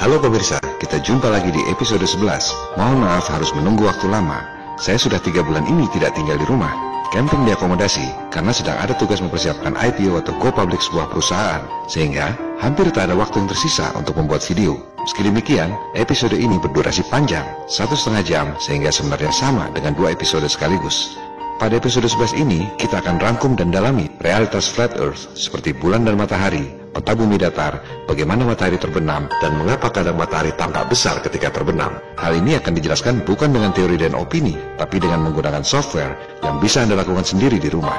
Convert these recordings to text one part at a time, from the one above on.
Halo pemirsa, kita jumpa lagi di episode 11. Mohon maaf harus menunggu waktu lama. Saya sudah 3 bulan ini tidak tinggal di rumah, camping di akomodasi, karena sedang ada tugas mempersiapkan IPO atau go public sebuah perusahaan, sehingga hampir tak ada waktu yang tersisa untuk membuat video. Meski demikian, episode ini berdurasi panjang, 1,5 jam, sehingga sebenarnya sama dengan 2 episode sekaligus. Pada episode 11 ini, kita akan rangkum dan dalami realitas flat earth seperti bulan dan matahari, peta bumi datar, bagaimana matahari terbenam, dan mengapa kadang matahari tampak besar ketika terbenam. Hal ini akan dijelaskan bukan dengan teori dan opini, tapi dengan menggunakan software yang bisa Anda lakukan sendiri di rumah.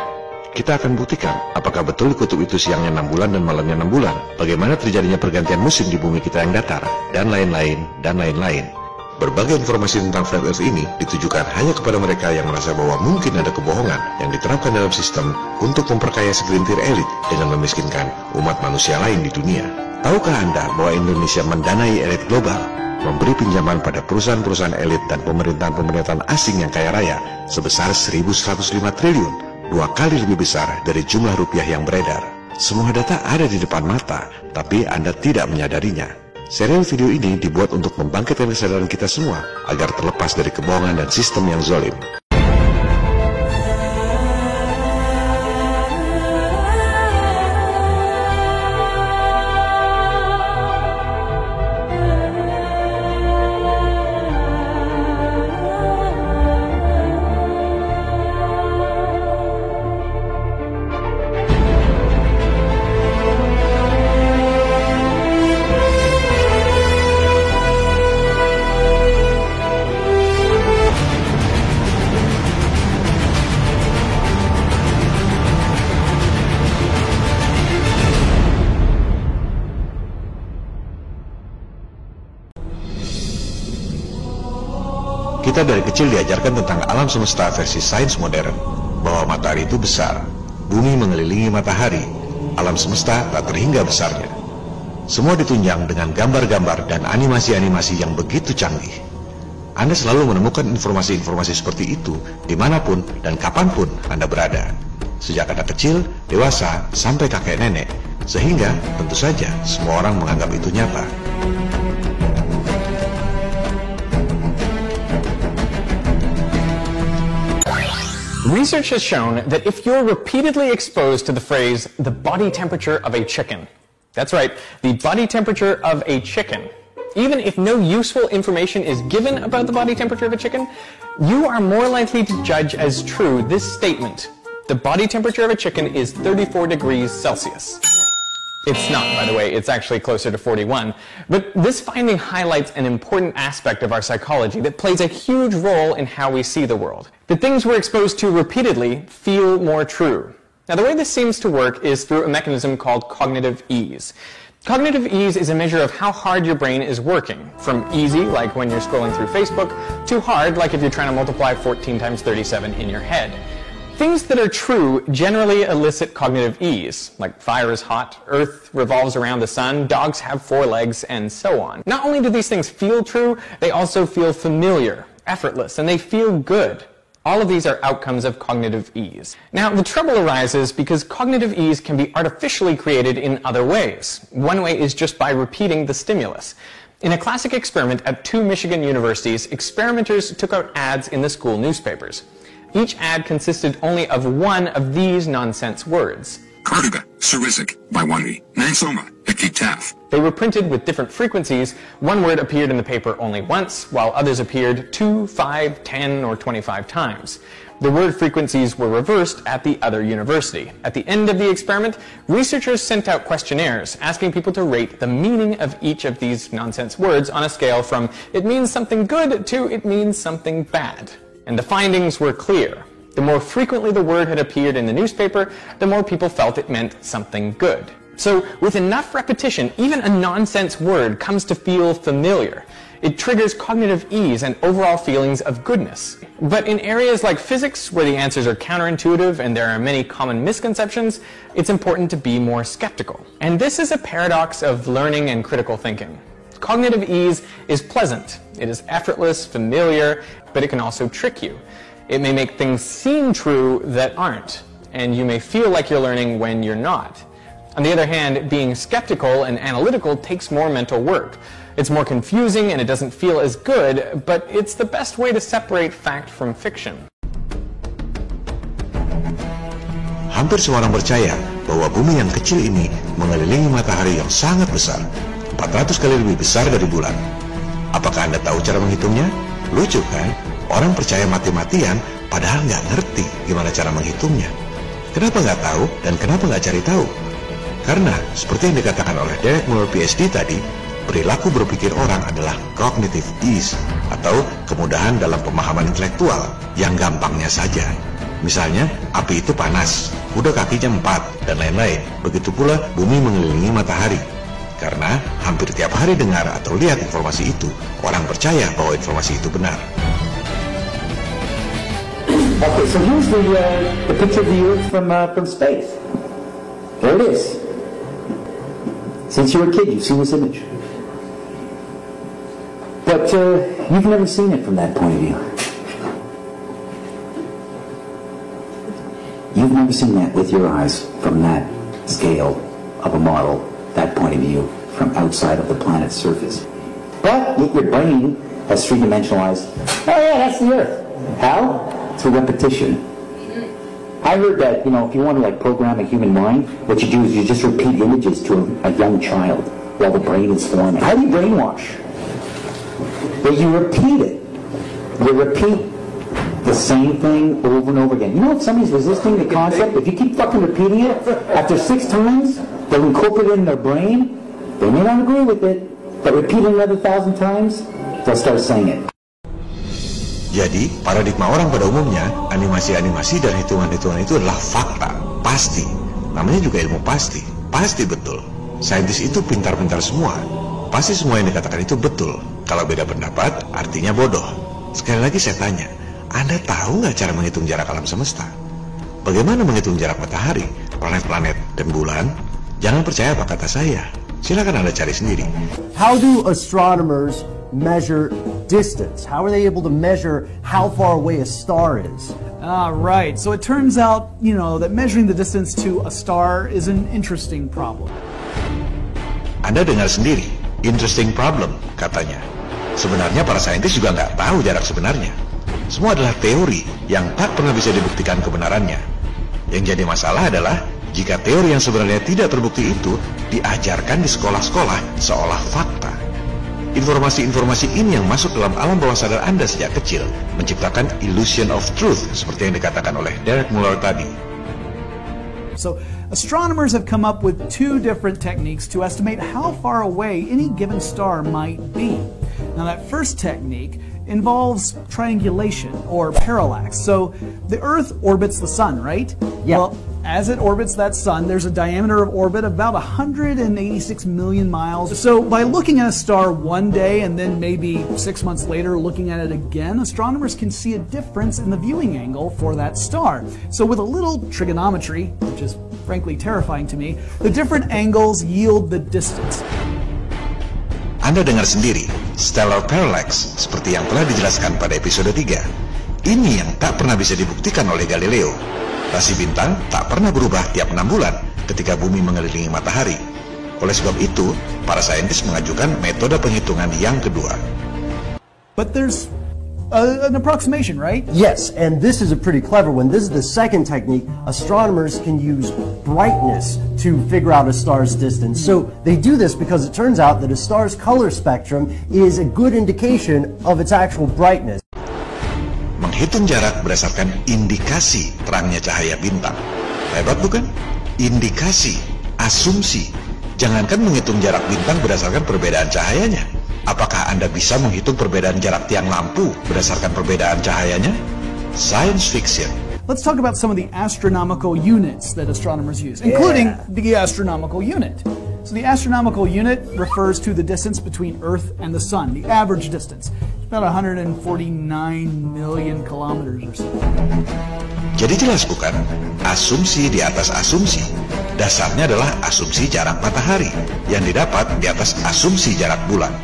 Kita akan buktikan apakah betul kutub itu siangnya 6 bulan dan malamnya 6 bulan, bagaimana terjadinya pergantian musim di bumi kita yang datar, dan lain-lain, dan lain-lain. Berbagai informasi tentang flat earth ini ditujukan hanya kepada mereka yang merasa bahwa mungkin ada kebohongan yang diterapkan dalam sistem untuk memperkaya segelintir elit dengan memiskinkan umat manusia lain di dunia. Tahukah Anda bahwa Indonesia mendanai elit global, memberi pinjaman pada perusahaan-perusahaan elit dan pemerintahan-pemerintahan asing yang kaya raya sebesar 1.105 triliun, 2 kali lebih besar dari jumlah rupiah yang beredar. Semua data ada di depan mata, tapi Anda tidak menyadarinya. Serial video ini dibuat untuk membangkitkan kesadaran kita semua agar terlepas dari kebohongan dan sistem yang zalim. Kita dari kecil diajarkan tentang alam semesta versi sains modern, bahwa matahari itu besar, bumi mengelilingi matahari, alam semesta tak terhingga besarnya. Semua ditunjang dengan gambar-gambar dan animasi-animasi yang begitu canggih. Anda selalu menemukan informasi-informasi seperti itu dimanapun dan kapanpun Anda berada, sejak anak kecil, dewasa, sampai kakek nenek, sehingga tentu saja semua orang menganggap itu nyata. Research has shown that if you're repeatedly exposed to the phrase, the body temperature of a chicken, that's right, the body temperature of a chicken, even if no useful information is given about the body temperature of a chicken, you are more likely to judge as true this statement: the body temperature of a chicken is 34 degrees Celsius. It's not, by the way, it's actually closer to 41. But this finding highlights an important aspect of our psychology that plays a huge role in how we see the world. The things we're exposed to repeatedly feel more true. Now, the way this seems to work is through a mechanism called cognitive ease. Cognitive ease is a measure of how hard your brain is working, from easy, like when you're scrolling through Facebook, to hard, like if you're trying to multiply 14 times 37 in your head. Things that are true generally elicit cognitive ease, like fire is hot, earth revolves around the sun, dogs have 4 legs, and so on. Not only do these things feel true, they also feel familiar, effortless, and they feel good. All of these are outcomes of cognitive ease. Now, the trouble arises because cognitive ease can be artificially created in other ways. One way is just by repeating the stimulus. In a classic experiment at 2 Michigan universities, experimenters took out ads in the school newspapers. Each ad consisted only of one of these nonsense words. Cardiga, Sarisic, Baiwani, Nansoma, Ikitaf. They were printed with different frequencies. One word appeared in the paper only once, while others appeared 2, 5, 10, or 25 times. The word frequencies were reversed at the other university. At the end of the experiment, researchers sent out questionnaires asking people to rate the meaning of each of these nonsense words on a scale from "it means something good" to "it means something bad." And the findings were clear. The more frequently the word had appeared in the newspaper, the more people felt it meant something good. So, with enough repetition, even a nonsense word comes to feel familiar. It triggers cognitive ease and overall feelings of goodness. But in areas like physics, where the answers are counterintuitive and there are many common misconceptions, it's important to be more skeptical. And this is a paradox of learning and critical thinking. Cognitive ease is pleasant. It is effortless, familiar, but it can also trick you. It may make things seem true that aren't, and you may feel like you're learning when you're not. On the other hand, being skeptical and analytical takes more mental work. It's more confusing and it doesn't feel as good, but it's the best way to separate fact from fiction. Hampir semua orang percaya bahwa bumi yang kecil ini mengelilingi matahari yang sangat besar, 400 kali lebih besar dari bulan. Apakah Anda tahu cara menghitungnya? Lucu kan? Orang percaya mati-matian padahal nggak ngerti gimana cara menghitungnya. Kenapa nggak tahu dan kenapa nggak cari tahu? Karena, seperti yang dikatakan oleh Derek Muller PhD tadi, perilaku berpikir orang adalah cognitive ease, atau kemudahan dalam pemahaman intelektual, yang gampangnya saja. Misalnya, api itu panas, kuda kakinya 4, dan lain-lain. Begitu pula bumi mengelilingi matahari. Karena hampir tiap hari dengar atau lihat informasi itu, orang percaya bahwa informasi itu benar. Okay, so here's the picture of the Earth from space. There it is. Since you were a kid, you've seen this image. But you've never seen it from that point of view. You've never seen that with your eyes from that scale of a model, that point of view, from outside of the planet's surface. But your brain has three-dimensionalized, oh yeah, that's the Earth. How? Through repetition. I heard that, you know, if you want to like program a human mind, what you do is you just repeat images to a young child while the brain is forming. How do you brainwash? Well, you repeat it. You repeat the same thing over and over again. You know if somebody's resisting the concept? If you keep fucking repeating it, after 6 times, they'll incorporate it in their brain. They may not agree with it, but repeat it another 1,000 times, they'll start saying it. Jadi, paradigma orang pada umumnya, animasi-animasi dan hitungan-hitungan itu adalah fakta, pasti. Namanya juga ilmu pasti, pasti betul. Saintis itu pintar-pintar semua. Pasti semua yang dikatakan itu betul. Kalau beda pendapat, artinya bodoh. Sekali lagi saya tanya, Anda tahu nggak cara menghitung jarak alam semesta? Bagaimana menghitung jarak matahari, planet-planet, dan bulan? Jangan percaya apa kata saya. Silakan Anda cari sendiri. How do astronomers measure distance? How are they able to measure how far away a star is? Right. So it turns out, you know, that measuring the distance to a star is an interesting problem. Anda dengar sendiri, interesting problem, katanya. Sebenarnya para saintis juga nggak tahu jarak sebenarnya. Semua adalah teori yang tak pernah bisa dibuktikan kebenarannya. Yang jadi masalah adalah, jika teori yang sebenarnya tidak terbukti itu diajarkan di sekolah-sekolah seolah fakta. Informasi-informasi ini yang masuk dalam alam bawah sadar Anda sejak kecil menciptakan illusion of truth seperti yang dikatakan oleh Derek Muller tadi. So, astronomers have come up with 2 different techniques to estimate how far away any given star might be. Now, that first technique involves triangulation or parallax. So, the Earth orbits the Sun, right? Yeah. Well, as it orbits that sun, there's a diameter of orbit of about 186 million miles. So by looking at a star one day and then maybe 6 months later looking at it again, astronomers can see a difference in the viewing angle for that star. So with a little trigonometry, which is frankly terrifying to me, the different angles yield the distance. Anda dengar sendiri, stellar parallax seperti yang telah dijelaskan pada episode 3. Ini yang tak pernah bisa dibuktikan oleh Galileo. Rasi bintang tak pernah berubah tiap 6 bulan ketika bumi mengelilingi matahari. Oleh sebab itu, para saintis mengajukan metode penghitungan yang kedua. But there's an approximation, right? Yes, and this is a pretty clever one. This is the second technique. Astronomers can use brightness to figure out a star's distance. So they do this because it turns out that a star's color spectrum is a good indication of its actual brightness. Menghitung jarak berdasarkan indikasi terangnya cahaya bintang. Hebat bukan? Indikasi, asumsi. Jangankan menghitung jarak bintang berdasarkan perbedaan cahayanya. Apakah Anda bisa menghitung perbedaan jarak tiang lampu berdasarkan perbedaan cahayanya? Science fiction. Let's talk about some of the astronomical units that astronomers use, including the astronomical unit. So the astronomical unit refers to the distance between Earth and the Sun, the average distance. It's about 149 million kilometers or so. Jadi jelas bukan? Asumsi di atas asumsi. Dasarnya adalah asumsi jarak matahari yang didapat di atas asumsi jarak bulan.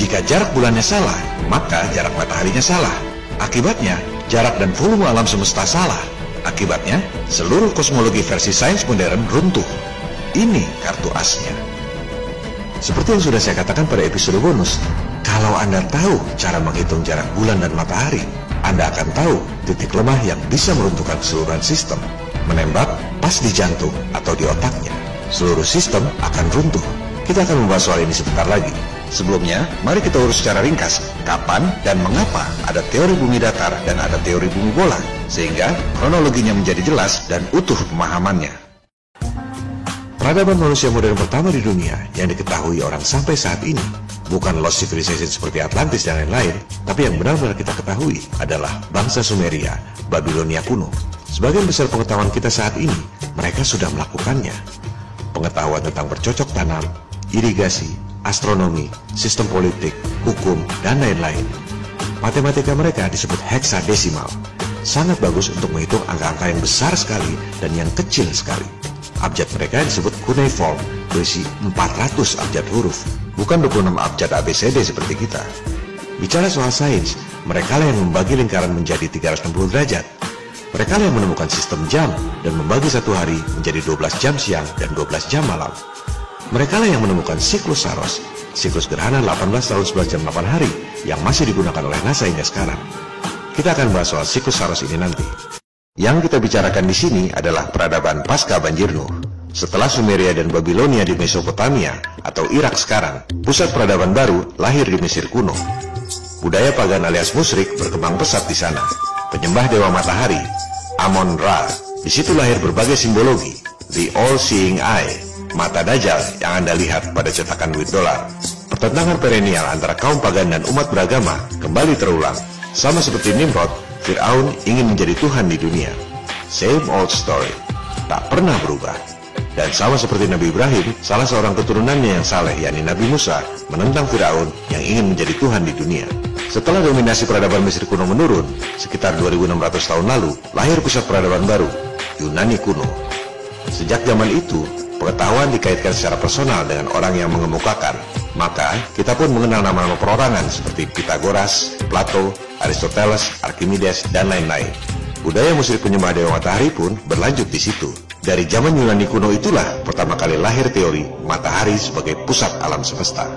Jika jarak bulannya salah, maka jarak mataharinya salah. Akibatnya, jarak dan volume alam semesta salah. Akibatnya, seluruh kosmologi versi sains modern runtuh. ini kartu asnya. Seperti yang sudah saya katakan pada episode bonus, kalau Anda tahu cara menghitung jarak bulan dan matahari, Anda akan tahu titik lemah yang bisa meruntuhkan keseluruhan sistem. Menembak pas di jantung atau di otaknya, seluruh sistem akan runtuh. Kita akan membahas soal ini sebentar lagi. Sebelumnya, mari kita urus secara ringkas kapan dan mengapa ada teori bumi datar dan ada teori bumi bola, sehingga kronologinya menjadi jelas dan utuh pemahamannya. Peradaban manusia modern pertama di dunia yang diketahui orang sampai saat ini bukan lost civilization seperti Atlantis dan lain-lain, tapi yang benar-benar kita ketahui adalah bangsa Sumeria, Babilonia kuno. Sebagian besar pengetahuan kita saat ini, mereka sudah melakukannya. Pengetahuan tentang bercocok tanam, irigasi, astronomi, sistem politik, hukum, dan lain-lain. Matematika mereka disebut heksadesimal. Sangat bagus untuk menghitung angka-angka yang besar sekali dan yang kecil sekali. Abjad mereka disebut cuneiform, berisi 400 abjad huruf, bukan 26 abjad ABCD seperti kita. Bicara soal sains, mereka lah yang membagi lingkaran menjadi 360 derajat. Mereka lah yang menemukan sistem jam dan membagi satu hari menjadi 12 jam siang dan 12 jam malam. Mereka lah yang menemukan siklus Saros, siklus gerhana 18 tahun 11 jam 8 hari yang masih digunakan oleh NASA hingga sekarang. Kita akan bahas soal siklus Saros ini nanti. Yang kita bicarakan di sini adalah peradaban pasca banjir Nuh. Setelah Sumeria dan Babilonia di Mesopotamia atau Irak sekarang, pusat peradaban baru lahir di Mesir kuno. Budaya pagan alias musyrik berkembang pesat di sana. Penyembah dewa matahari, Amon-Ra. Di situ lahir berbagai simbologi, the all-seeing eye, mata Dajjal yang Anda lihat pada cetakan duit dolar. Pertentangan perennial antara kaum pagan dan umat beragama kembali terulang. Sama seperti Nimrod, Fir'aun ingin menjadi Tuhan di dunia. Same old story, tak pernah berubah. Dan sama seperti Nabi Ibrahim, salah seorang keturunannya yang saleh, yakni Nabi Musa, menentang Fir'aun yang ingin menjadi Tuhan di dunia. Setelah dominasi peradaban Mesir kuno menurun, sekitar 2600 tahun lalu, lahir pusat peradaban baru, Yunani kuno. Sejak zaman itu, pengetahuan dikaitkan secara personal dengan orang yang mengemukakan. Maka, kita pun mengenal nama-nama perorangan seperti Pythagoras, Plato, Aristoteles, Archimedes, dan lain-lain. Budaya musyrik penyembah dewa matahari pun berlanjut di situ. Dari zaman Yunani kuno itulah pertama kali lahir teori matahari sebagai pusat alam semesta.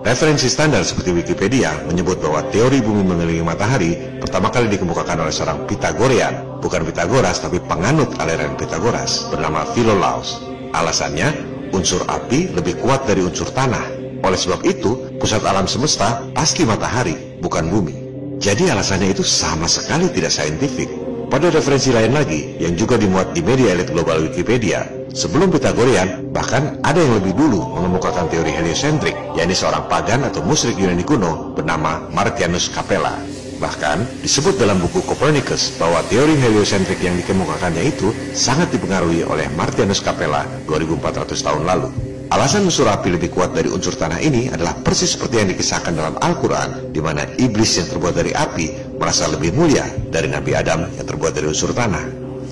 Referensi standar seperti Wikipedia menyebut bahwa teori bumi mengelilingi matahari pertama kali dikemukakan oleh seorang Pythagorean, bukan Pythagoras tapi penganut aliran Pythagoras, bernama Philolaus. Alasannya, unsur api lebih kuat dari unsur tanah. Oleh sebab itu, pusat alam semesta pasti matahari, bukan bumi. Jadi alasannya itu sama sekali tidak saintifik. Pada referensi lain lagi, yang juga dimuat di media elit global Wikipedia, sebelum Pythagorean, bahkan ada yang lebih dulu mengemukakan teori heliosentrik, yakni seorang pagan atau musyrik Yunani kuno bernama Martianus Capella. Bahkan disebut dalam buku Copernicus bahwa teori heliosentrik yang dikemukakannya itu sangat dipengaruhi oleh Martianus Capella 2400 tahun lalu. Alasan unsur api lebih kuat dari unsur tanah ini adalah persis seperti yang dikisahkan dalam Al-Quran, di mana iblis yang terbuat dari api merasa lebih mulia dari Nabi Adam yang terbuat dari unsur tanah.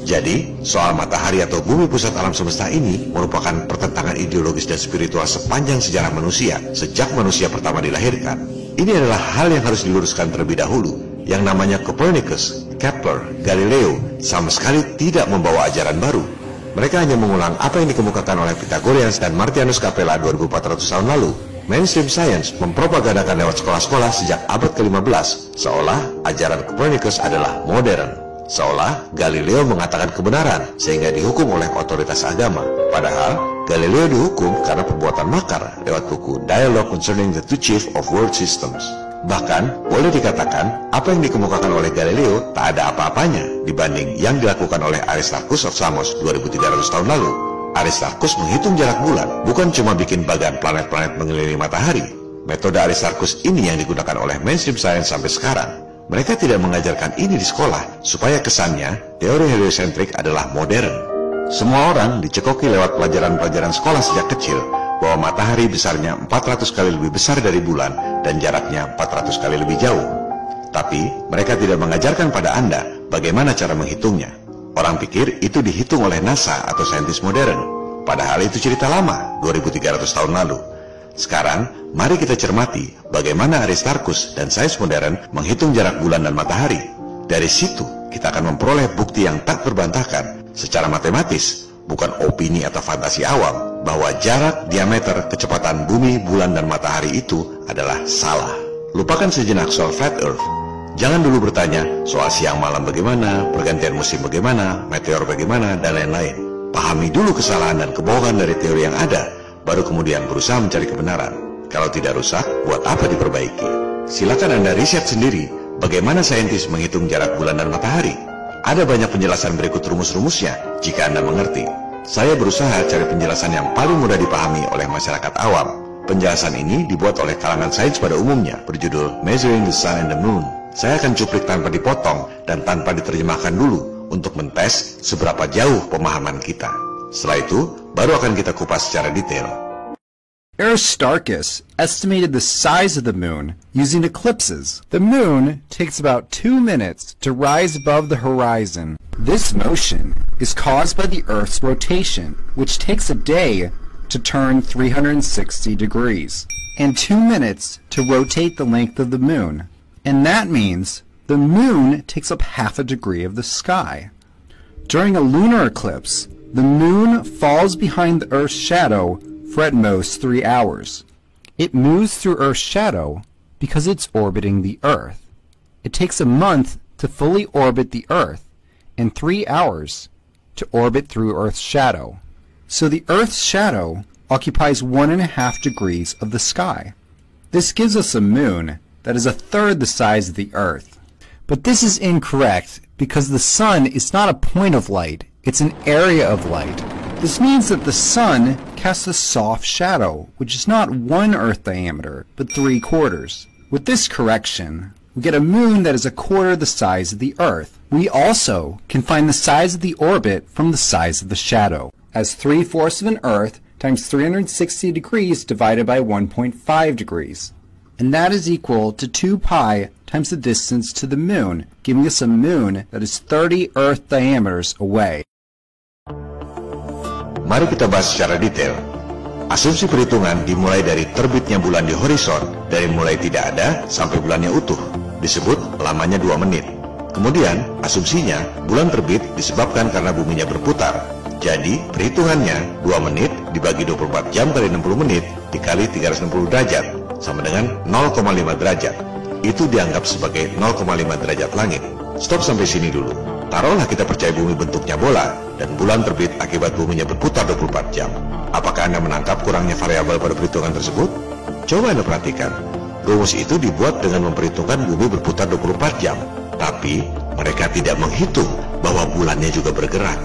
Jadi, soal matahari atau bumi pusat alam semesta ini merupakan pertentangan ideologis dan spiritual sepanjang sejarah manusia, sejak manusia pertama dilahirkan. Ini adalah hal yang harus diluruskan terlebih dahulu. Yang namanya Copernicus, Kepler, Galileo sama sekali tidak membawa ajaran baru. Mereka hanya mengulang apa yang dikemukakan oleh Pythagoreans dan Martianus Capella 2400 tahun lalu. Mainstream science mempropagandakan lewat sekolah-sekolah sejak abad ke-15, seolah ajaran Copernicus adalah modern. Seolah Galileo mengatakan kebenaran sehingga dihukum oleh otoritas agama. Padahal Galileo dihukum karena perbuatan makar lewat buku Dialogue Concerning the Two Chief of World Systems. Bahkan, boleh dikatakan apa yang dikemukakan oleh Galileo tak ada apa-apanya dibanding yang dilakukan oleh Aristarchus of Samos 2300 tahun lalu. Aristarchus menghitung jarak bulan, bukan cuma bikin bagan planet-planet mengelilingi matahari. Metode Aristarchus ini yang digunakan oleh mainstream science sampai sekarang. Mereka tidak mengajarkan ini di sekolah, supaya kesannya teori heliosentrik adalah modern. Semua orang dicekoki lewat pelajaran-pelajaran sekolah sejak kecil, bahwa matahari besarnya 400 kali lebih besar dari bulan dan jaraknya 400 kali lebih jauh. Tapi mereka tidak mengajarkan pada Anda bagaimana cara menghitungnya. Orang pikir itu dihitung oleh NASA atau saintis modern. Padahal itu cerita lama, 2300 tahun lalu. Sekarang, mari kita cermati bagaimana Aristarchus dan sains modern menghitung jarak bulan dan matahari. Dari situ, kita akan memperoleh bukti yang tak terbantahkan. Secara matematis, bukan opini atau fantasi awam, bahwa jarak, diameter, kecepatan bumi, bulan, dan matahari itu adalah salah. Lupakan sejenak soal flat earth. Jangan dulu bertanya soal siang malam bagaimana, pergantian musim bagaimana, meteor bagaimana, dan lain-lain. Pahami dulu kesalahan dan kebohongan dari teori yang ada, baru kemudian berusaha mencari kebenaran. Kalau tidak rusak, buat apa diperbaiki? Silakan Anda riset sendiri bagaimana saintis menghitung jarak bulan dan matahari. Ada banyak penjelasan berikut rumus-rumusnya jika Anda mengerti. Saya berusaha cari penjelasan yang paling mudah dipahami oleh masyarakat awam. Penjelasan ini dibuat oleh kalangan sains pada umumnya, berjudul Measuring the Sun and the Moon. Saya akan cuplik tanpa dipotong dan tanpa diterjemahkan dulu untuk mentes seberapa jauh pemahaman kita. Setelah itu, baru akan kita kupas secara detail. Aristarchus estimated the size of the moon using eclipses. The moon takes about 2 minutes to rise above the horizon. This motion is caused by the Earth's rotation, which takes a day to turn 360 degrees, and 2 minutes to rotate the length of the moon. And that means the moon takes up half a degree of the sky. During a lunar eclipse, the moon falls behind the Earth's shadow for at most 3 hours. It moves through Earth's shadow because it's orbiting the Earth. It takes a month to fully orbit the Earth and 3 hours to orbit through Earth's shadow. So the Earth's shadow occupies 1.5 degrees of the sky. This gives us a moon that is a third the size of the Earth. But this is incorrect because the sun is not a point of light, it's an area of light. This means that the sun casts a soft shadow, which is not 1 Earth diameter, but 3/4. With this correction, we get a moon that is a quarter the size of the Earth. We also can find the size of the orbit from the size of the shadow, as 3/4 of an Earth times 360 degrees divided by 1.5 degrees. And that is equal to 2 pi times the distance to the moon, giving us a moon that is 30 Earth diameters away. Mari kita bahas secara detail. Asumsi perhitungan dimulai dari terbitnya bulan di horizon, dari mulai tidak ada sampai bulannya utuh. Disebut lamanya 2 menit. Kemudian, asumsinya bulan terbit disebabkan karena buminya berputar. Jadi, perhitungannya 2 menit dibagi 24 jam kali 60 menit dikali 360 derajat, sama dengan 0,5 derajat. Itu dianggap sebagai 0,5 derajat langit. Stop sampai sini dulu. Taruhlah kita percaya bumi bentuknya bola dan bulan terbit akibat buminya berputar 24 jam. Apakah Anda menangkap kurangnya variabel pada perhitungan tersebut? Coba Anda perhatikan. Rumus itu dibuat dengan memperhitungkan bumi berputar 24 jam. Tapi mereka tidak menghitung bahwa bulannya juga bergerak.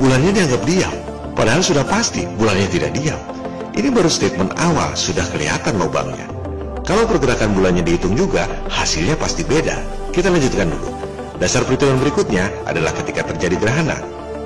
Bulannya dianggap diam, padahal sudah pasti bulannya tidak diam. Ini baru statement awal, sudah kelihatan lubangnya. Kalau pergerakan bulannya dihitung juga, hasilnya pasti beda. Kita lanjutkan dulu. Dasar perhitungan berikutnya adalah ketika terjadi gerhana.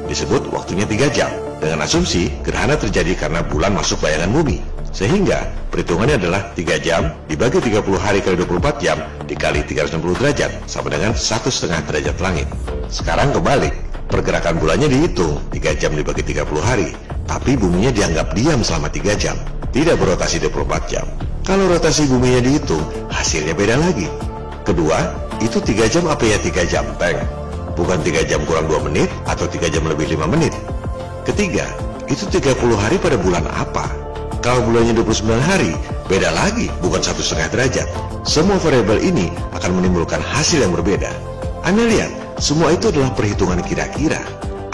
Disebut waktunya 3 jam. Dengan asumsi, gerhana terjadi karena bulan masuk bayangan bumi. Sehingga, perhitungannya adalah 3 jam dibagi 30 hari kali 24 jam dikali 360 derajat, sama dengan 1,5 derajat langit. Sekarang kebalik. Pergerakan bulannya dihitung 3 jam dibagi 30 hari, tapi buminya dianggap diam selama 3 jam, tidak berotasi 24 jam. Kalau rotasi buminya dihitung, hasilnya beda lagi. Kedua, itu 3 jam apa ya 3 jam, Teng? Bukan 3 jam kurang 2 menit atau 3 jam lebih 5 menit. Ketiga, itu 30 hari pada bulan apa? Kalau bulannya 29 hari, beda lagi, bukan 1,5 derajat. Semua variabel ini akan menimbulkan hasil yang berbeda. Anda lihat, semua itu adalah perhitungan kira-kira,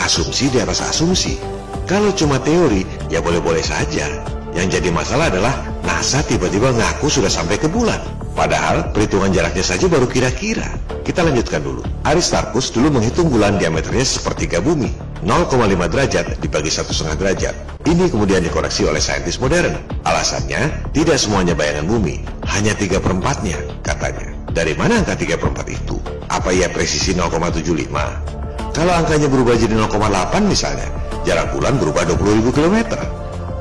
asumsi di atas asumsi. Kalau cuma teori, ya boleh-boleh saja. Yang jadi masalah adalah NASA tiba-tiba ngaku sudah sampai ke bulan. Padahal perhitungan jaraknya saja baru kira-kira. Kita lanjutkan dulu. Aristarchus dulu menghitung bulan diameternya sepertiga bumi, 0,5 derajat dibagi 1,5 derajat. Ini kemudian dikoreksi oleh saintis modern. Alasannya, tidak semuanya bayangan bumi, hanya 3/4-nya, katanya. Dari mana angka 3/4 itu? Apa ia presisi 0,75? Kalau angkanya berubah jadi 0,8 misalnya, jarak bulan berubah 20.000 km.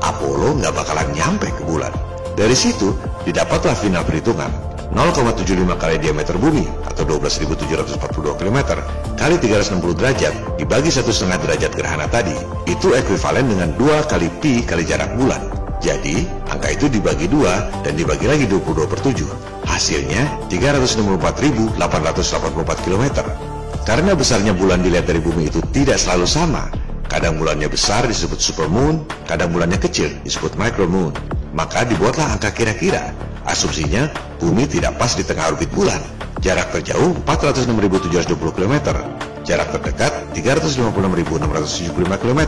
Apollo nggak bakalan nyampe ke bulan. Dari situ, didapatlah final perhitungan. 0,75 kali diameter bumi, atau 12.742 km, kali 360 derajat, dibagi 1,5 derajat gerhana tadi. Itu ekuivalen dengan 2 kali pi kali jarak bulan. Jadi, angka itu dibagi 2 dan dibagi lagi 22/7. Hasilnya 364.884 km. Karena besarnya bulan dilihat dari bumi itu tidak selalu sama, Kadang bulannya besar disebut supermoon, kadang bulannya kecil disebut micromoon. Maka dibuatlah angka kira-kira. Asumsinya, bumi tidak pas di tengah orbit bulan. Jarak terjauh 406.720 km. Jarak terdekat 356.675 km.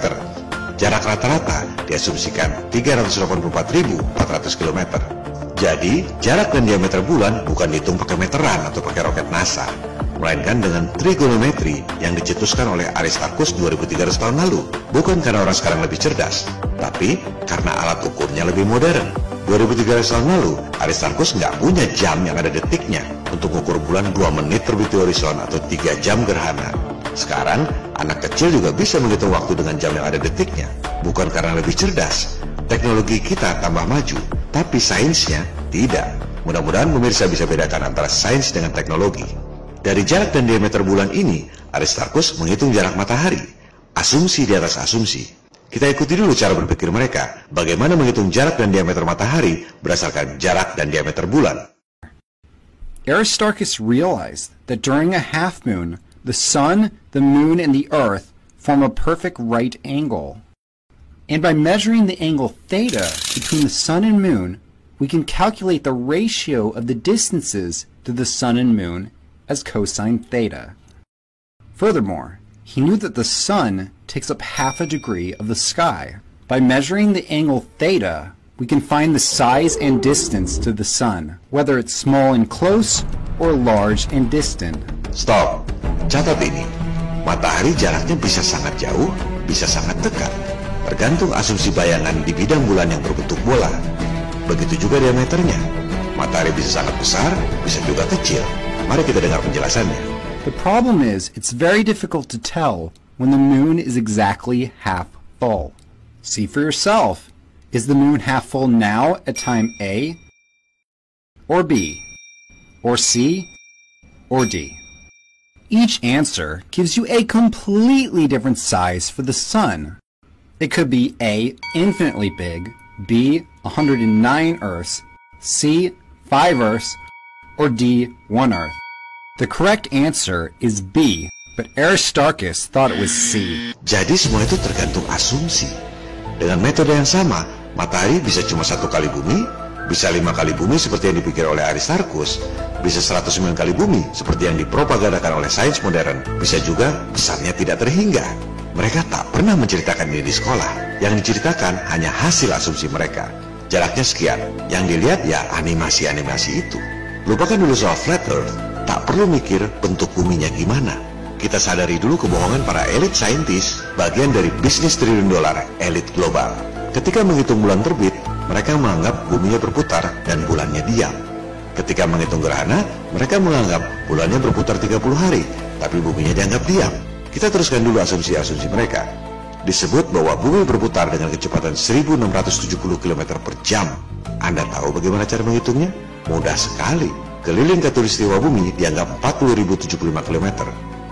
Jarak rata-rata diasumsikan 384.400 km. Jadi, jarak dan diameter bulan bukan dihitung pakai meteran atau pakai roket NASA, melainkan dengan trigonometri yang dicetuskan oleh Aristarchus 2300 tahun lalu. Bukan karena orang sekarang lebih cerdas, tapi karena alat ukurnya lebih modern. 2300 tahun lalu, Aristarchus nggak punya jam yang ada detiknya untuk mengukur bulan 2 menit terbit di horizon atau 3 jam gerhana. Sekarang, anak kecil juga bisa menghitung waktu dengan jam yang ada detiknya. Bukan karena lebih cerdas, teknologi kita tambah maju, tapi sainsnya tidak. Mudah-mudahan pemirsa bisa bedakan antara sains dengan teknologi. Dari jarak dan diameter bulan ini, Aristarchus menghitung jarak matahari. Asumsi di atas asumsi. Kita ikuti dulu cara berpikir mereka, bagaimana menghitung jarak dan diameter matahari berdasarkan jarak dan diameter bulan. Aristarchus realized that during a half moon, the sun, the moon, and the earth form a perfect right angle. And by measuring the angle theta between the sun and moon, we can calculate the ratio of the distances to the sun and moon as cosine theta. Furthermore, he knew that the sun takes up half a degree of the sky. By measuring the angle theta, we can find the size and distance to the sun, whether it's small and close or large and distant. Stop. Catat ini. Matahari jaraknya bisa sangat jauh, bisa sangat dekat. Tergantung asumsi bayangan di bidang bulan yang berbentuk bola. Begitu juga diameternya. Matahari bisa sangat besar, bisa juga kecil. Mari kita dengar penjelasannya. The problem is, it's very difficult to tell when the moon is exactly half full. See for yourself. Is the moon half full now at time A, or B, or C, or D? Each answer gives you a completely different size for the sun. It could be A, infinitely big, B, 109 Earths, C, 5 Earths, or D, 1 Earth. The correct answer is B, but Aristarchus thought it was C. Jadi semua itu tergantung asumsi. Dengan metode yang sama, matahari bisa cuma 1 kali bumi, bisa 5 kali bumi seperti yang dipikir oleh Aristarchus, bisa 109 kali bumi seperti yang dipropagandakan oleh sains modern, bisa juga besarnya tidak terhingga. Mereka tak pernah menceritakan ini di sekolah. Yang diceritakan hanya hasil asumsi mereka. Jaraknya sekian, yang dilihat ya animasi-animasi itu. Lupakan dulu soal flat earth, tak perlu mikir bentuk buminya gimana. Kita sadari dulu kebohongan para elit saintis, bagian dari bisnis triliun dolar elit global. Ketika menghitung bulan terbit, mereka menganggap buminya berputar dan bulannya diam. Ketika menghitung gerhana, mereka menganggap bulannya berputar 30 hari, tapi buminya dianggap diam. Kita teruskan dulu asumsi-asumsi mereka. Disebut bahwa bumi berputar dengan kecepatan 1670 km per jam. Anda tahu bagaimana cara menghitungnya? Mudah sekali. Keliling khatulistiwa bumi dianggap 40.075 km.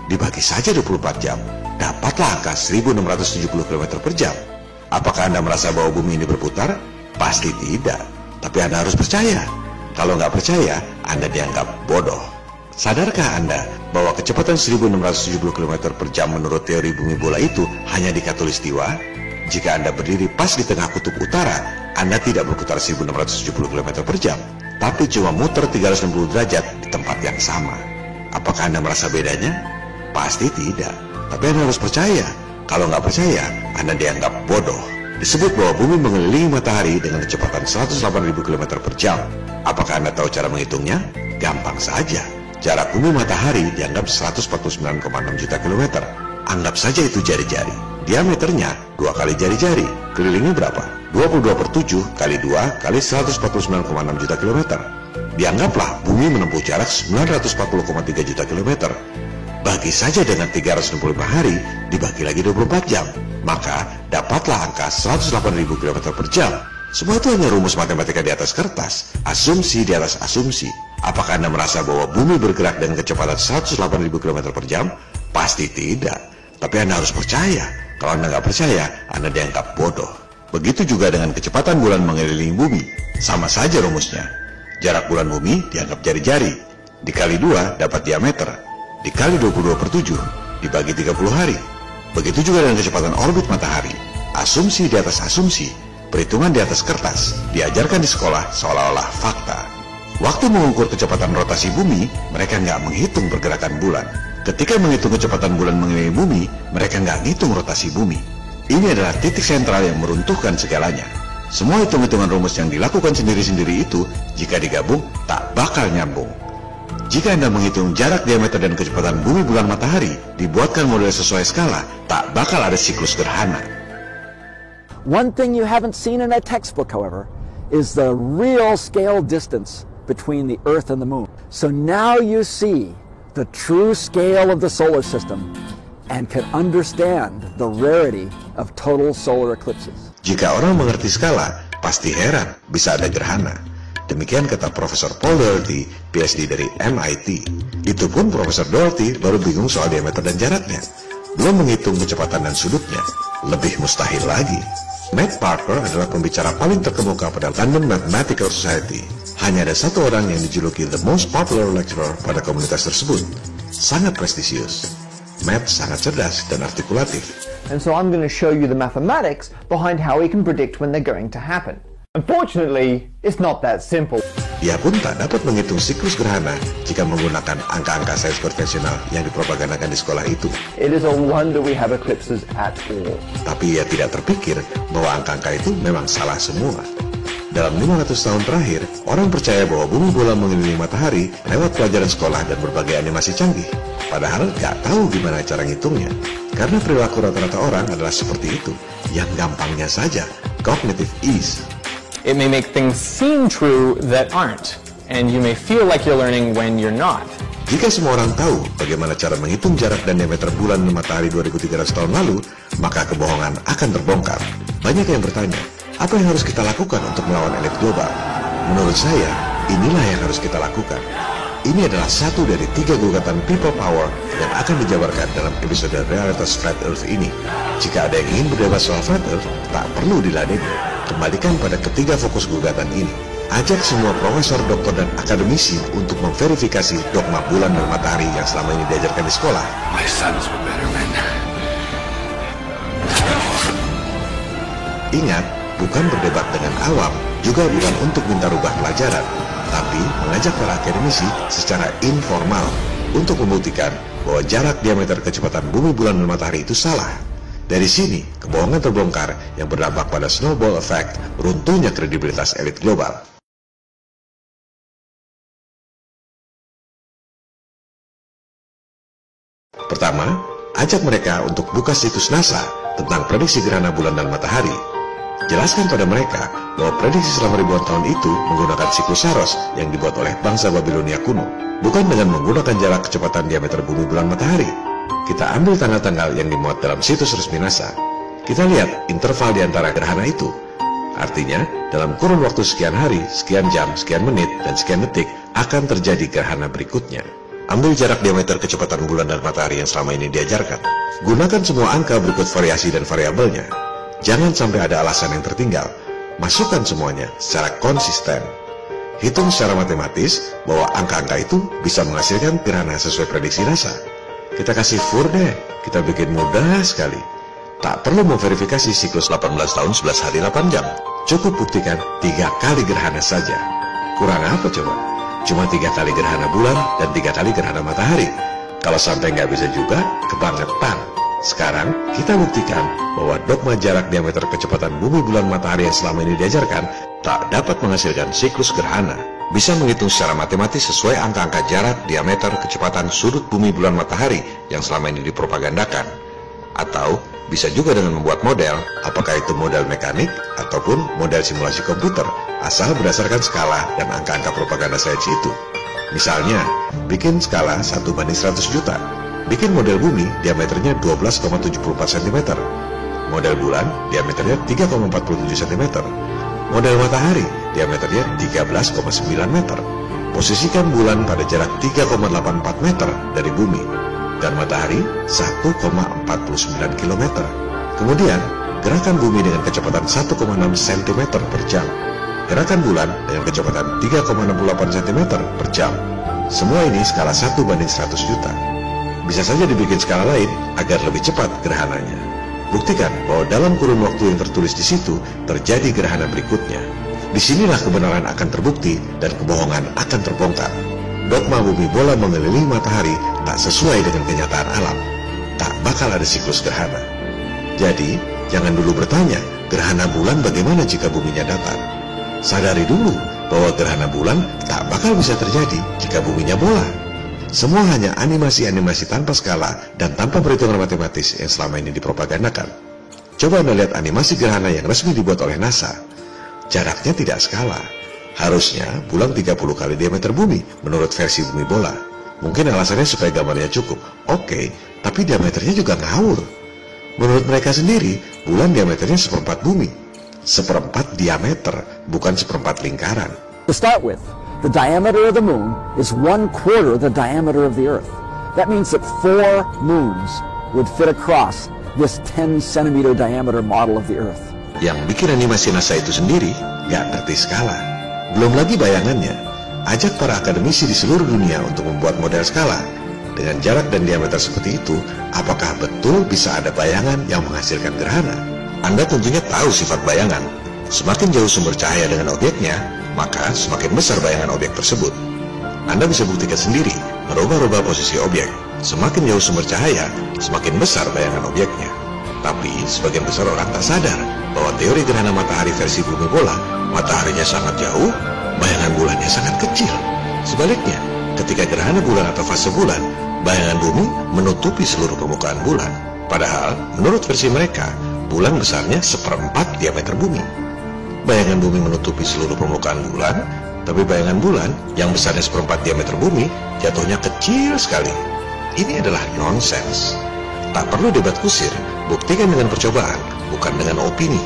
Dibagi saja 24 jam, dapatlah angka 1670 km per jam. Apakah Anda merasa bahwa bumi ini berputar? Pasti tidak. Tapi Anda harus percaya. Kalau nggak percaya, Anda dianggap bodoh. Sadarkah Anda bahwa kecepatan 1670 km per jam menurut teori bumi bola itu hanya di khatulistiwa? Jika Anda berdiri pas di tengah kutub utara, Anda tidak berputar 1670 km per jam, tapi cuma muter 360 derajat di tempat yang sama. Apakah Anda merasa bedanya? Pasti tidak. Tapi Anda harus percaya. Kalau nggak percaya, Anda dianggap bodoh. Disebut bahwa bumi mengelilingi matahari dengan kecepatan 108.000 km per jam. Apakah Anda tahu cara menghitungnya? Gampang saja. Jarak bumi matahari dianggap 149,6 juta kilometer. Anggap saja itu jari-jari. Diameternya 2 kali jari-jari. Kelilingnya berapa? 22/7 kali 2 kali 149,6 juta kilometer. Dianggaplah bumi menempuh jarak 940,3 juta kilometer. Bagi saja dengan 365 hari dibagi lagi 24 jam. Maka dapatlah angka 108.000 km per jam. Semua itu hanya rumus matematika di atas kertas. Asumsi di atas asumsi. Apakah Anda merasa bahwa bumi bergerak dengan kecepatan 108.000 km per jam? Pasti tidak. Tapi Anda harus percaya. Kalau Anda nggak percaya, Anda dianggap bodoh. Begitu juga dengan kecepatan bulan mengelilingi bumi. Sama saja rumusnya. Jarak bulan bumi dianggap jari-jari. Dikali 2 dapat diameter. Dikali 22/7 dibagi 30 hari. Begitu juga dengan kecepatan orbit matahari. Asumsi di atas asumsi, perhitungan di atas kertas, diajarkan di sekolah seolah-olah fakta. Waktu mengukur kecepatan rotasi bumi, mereka nggak menghitung pergerakan bulan. Ketika menghitung kecepatan bulan mengelilingi bumi, mereka nggak ngitung rotasi bumi. Ini adalah titik sentral yang meruntuhkan segalanya. Semua hitung-hitungan rumus yang dilakukan sendiri-sendiri itu, jika digabung, tak bakal nyambung. Jika Anda menghitung jarak, diameter, dan kecepatan bumi, bulan, matahari, dibuatkan model sesuai skala, tak bakal ada siklus gerhana. One thing you haven't seen in a textbook, however, is the real scale distance between the Earth and the Moon. So now you see the true scale of the solar system and can understand the rarity of total solar eclipses. Jika orang mengerti skala, pasti heran bisa ada gerhana. Demikian kata Profesor Paul Daugherty, PhD dari MIT. Itu pun Profesor Daugherty baru bingung soal diameter dan jaraknya. Belum menghitung kecepatan dan sudutnya. Lebih mustahil lagi. Matt Parker adalah pembicara paling terkemuka pada London Mathematical Society. Hanya ada satu orang yang dijuluki the most popular lecturer pada komunitas tersebut. Sangat prestisius. Matt sangat cerdas dan artikulatif. And so I'm going to show you the mathematics behind how we can predict when they're going to happen. Unfortunately, it's not that simple. Ia pun tak dapat menghitung siklus gerhana jika menggunakan angka-angka sains konvensional yang dipropagandakan di sekolah itu. It is a wonder we have eclipses at all. Tapi ia tidak terpikir bahwa angka-angka itu memang salah semua. Dalam 500 tahun terakhir, orang percaya bahwa bumi bola mengelilingi matahari lewat pelajaran sekolah dan berbagai animasi canggih. Padahal gak tahu gimana cara ngitungnya. Karena perilaku rata-rata orang adalah seperti itu. Yang gampangnya saja, cognitive ease. It may make things seem true that aren't, and you may feel like you're learning when you're not. Jika semua orang tahu bagaimana cara menghitung jarak dan diameter bulan dan matahari 2300 tahun lalu, maka kebohongan akan terbongkar. Banyak yang bertanya, apa yang harus kita lakukan untuk melawan elit global? Menurut saya, inilah yang harus kita lakukan. Ini adalah satu dari 3 gugatan people power yang akan dijabarkan dalam episode Realitas Flat Earth ini. Jika ada yang ingin berdebat soal Flat Earth, tak perlu diladeni. Kembalikan pada ketiga fokus gugatan ini. Ajak semua profesor, doktor, dan akademisi untuk memverifikasi dogma bulan dan matahari yang selama ini diajarkan di sekolah. My sons were better men. Ingat, bukan berdebat dengan awam, juga bukan untuk minta rubah pelajaran, tapi mengajak para akademisi secara informal untuk membuktikan bahwa jarak, diameter, kecepatan bumi, bulan, dan matahari itu salah. Dari sini, kebohongan terbongkar yang berdampak pada snowball effect, runtuhnya kredibilitas elit global. Pertama, ajak mereka untuk buka situs NASA tentang prediksi gerhana bulan dan matahari. Jelaskan pada mereka bahwa prediksi selama ribuan tahun itu menggunakan siklus Saros yang dibuat oleh bangsa Babilonia kuno, bukan dengan menggunakan jarak, kecepatan, diameter bumi, bulan, matahari. Kita ambil tanggal-tanggal yang dimuat dalam situs resmi NASA. Kita lihat interval di antara gerhana itu. Artinya, dalam kurun waktu sekian hari, sekian jam, sekian menit, dan sekian detik akan terjadi gerhana berikutnya. Ambil jarak, diameter, kecepatan bulan dan matahari yang selama ini diajarkan. Gunakan semua angka berikut variasi dan variabelnya. Jangan sampai ada alasan yang tertinggal. Masukkan semuanya secara konsisten. Hitung secara matematis bahwa angka-angka itu bisa menghasilkan gerhana sesuai prediksi NASA. Kita kasih fur deh, kita bikin mudah sekali. Tak perlu memverifikasi siklus 18 tahun 11 hari 8 jam. Cukup buktikan 3 kali gerhana saja. Kurang apa coba? Cuma 3 kali gerhana bulan dan 3 kali gerhana matahari. Kalau sampai nggak bisa juga, kebangetan. Sekarang, kita buktikan bahwa dogma jarak, diameter, kecepatan bumi, bulan, matahari yang selama ini diajarkan tak dapat menghasilkan siklus gerhana. Bisa menghitung secara matematis sesuai angka-angka jarak, diameter, kecepatan, sudut bumi, bulan, matahari yang selama ini dipropagandakan. Atau bisa juga dengan membuat model, apakah itu model mekanik ataupun model simulasi komputer, asal berdasarkan skala dan angka-angka propaganda sains itu. Misalnya, bikin skala 1:100 juta. Bikin model bumi, diameternya 12,74 cm. Model bulan, diameternya 3,47 cm. Model matahari, diameternya 13,9 meter. Posisikan bulan pada jarak 3,84 meter dari bumi, dan matahari 1,49 km. Kemudian, gerakan bumi dengan kecepatan 1,6 cm per jam. Gerakan bulan dengan kecepatan 3,68 cm per jam. Semua ini skala 1:100 juta. Bisa saja dibikin skala lain agar lebih cepat gerhananya. Buktikan bahwa dalam kurun waktu yang tertulis di situ terjadi gerhana berikutnya. Disinilah kebenaran akan terbukti dan kebohongan akan terbongkar. Dogma bumi bola mengelilingi matahari tak sesuai dengan kenyataan alam. Tak bakal ada siklus gerhana. Jadi, jangan dulu bertanya, gerhana bulan bagaimana jika buminya datar? Sadari dulu bahwa gerhana bulan tak bakal bisa terjadi jika buminya bola. Semua hanya animasi-animasi tanpa skala dan tanpa perhitungan matematis yang selama ini dipropagandakan. Coba Anda lihat animasi gerhana yang resmi dibuat oleh NASA. Jaraknya tidak skala. Harusnya bulan 30 kali diameter bumi menurut versi bumi bola. Mungkin alasannya supaya gambarnya cukup. Oke, tapi diameternya juga ngawur. Menurut mereka sendiri, bulan diameternya seperempat bumi. Seperempat diameter, bukan seperempat lingkaran. To start with, the diameter of the moon is 1/4 the diameter of the Earth. That means that 4 moons would fit across this 10-centimeter diameter model of the Earth. Yang bikin animasi NASA itu sendiri gak ngerti skala. Belum lagi bayangannya. Ajak para akademisi di seluruh dunia untuk membuat model skala. Dengan jarak dan diameter seperti itu, apakah betul bisa ada bayangan yang menghasilkan gerhana? Anda tentunya tahu sifat bayangan. Semakin jauh sumber cahaya dengan objeknya, maka semakin besar bayangan objek tersebut. Anda bisa buktikan sendiri, merubah-rubah posisi objek. Semakin jauh sumber cahaya, semakin besar bayangan objeknya. Tapi, sebagian besar orang tak sadar bahwa teori gerhana matahari versi bumi bola, mataharinya sangat jauh, bayangan bulannya sangat kecil. Sebaliknya, ketika gerhana bulan atau fase bulan, bayangan bumi menutupi seluruh permukaan bulan. Padahal, menurut versi mereka, bulan besarnya seperempat diameter bumi. Bayangan bumi menutupi seluruh permukaan bulan, tapi bayangan bulan yang besarnya seperempat diameter bumi jatuhnya kecil sekali. Ini adalah nonsens. Tak perlu debat kusir, buktikan dengan percobaan, bukan dengan opini.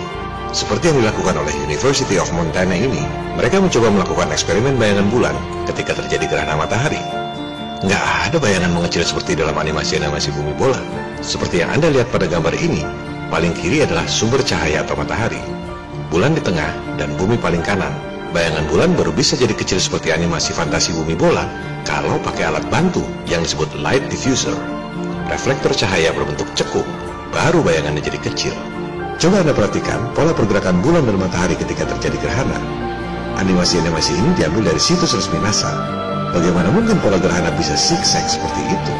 Seperti yang dilakukan oleh University of Montana ini, mereka mencoba melakukan eksperimen bayangan bulan ketika terjadi gerhana matahari. Nggak ada bayangan mengecil seperti dalam animasi-animasi bumi bola. Seperti yang Anda lihat pada gambar ini, paling kiri adalah sumber cahaya atau matahari. Bulan di tengah dan bumi paling kanan. Bayangan bulan baru bisa jadi kecil seperti animasi fantasi bumi bola kalau pakai alat bantu yang disebut light diffuser. Reflektor cahaya berbentuk cekuk, baru bayangannya jadi kecil. Coba Anda perhatikan pola pergerakan bulan dan matahari ketika terjadi gerhana. Animasi-animasi ini diambil dari situs resmi NASA. Bagaimana mungkin pola gerhana bisa zigzag seperti itu?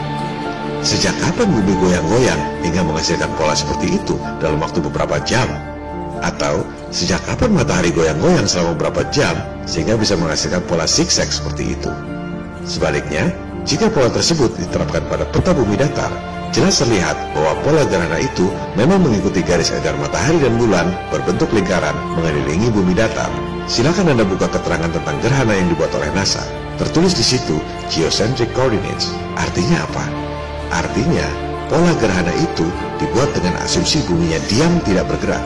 Sejak kapan bumi goyang-goyang hingga menghasilkan pola seperti itu dalam waktu beberapa jam? Atau sejak kapan matahari goyang-goyang selama beberapa jam sehingga bisa menghasilkan pola zigzag seperti itu? Sebaliknya, jika pola tersebut diterapkan pada peta bumi datar, jelas terlihat bahwa pola gerhana itu memang mengikuti garis edar matahari dan bulan berbentuk lingkaran mengelilingi bumi datar. Silakan Anda buka keterangan tentang gerhana yang dibuat oleh NASA. Tertulis di situ geocentric coordinates. Artinya apa? Artinya, pola gerhana itu dibuat dengan asumsi buminya diam tidak bergerak.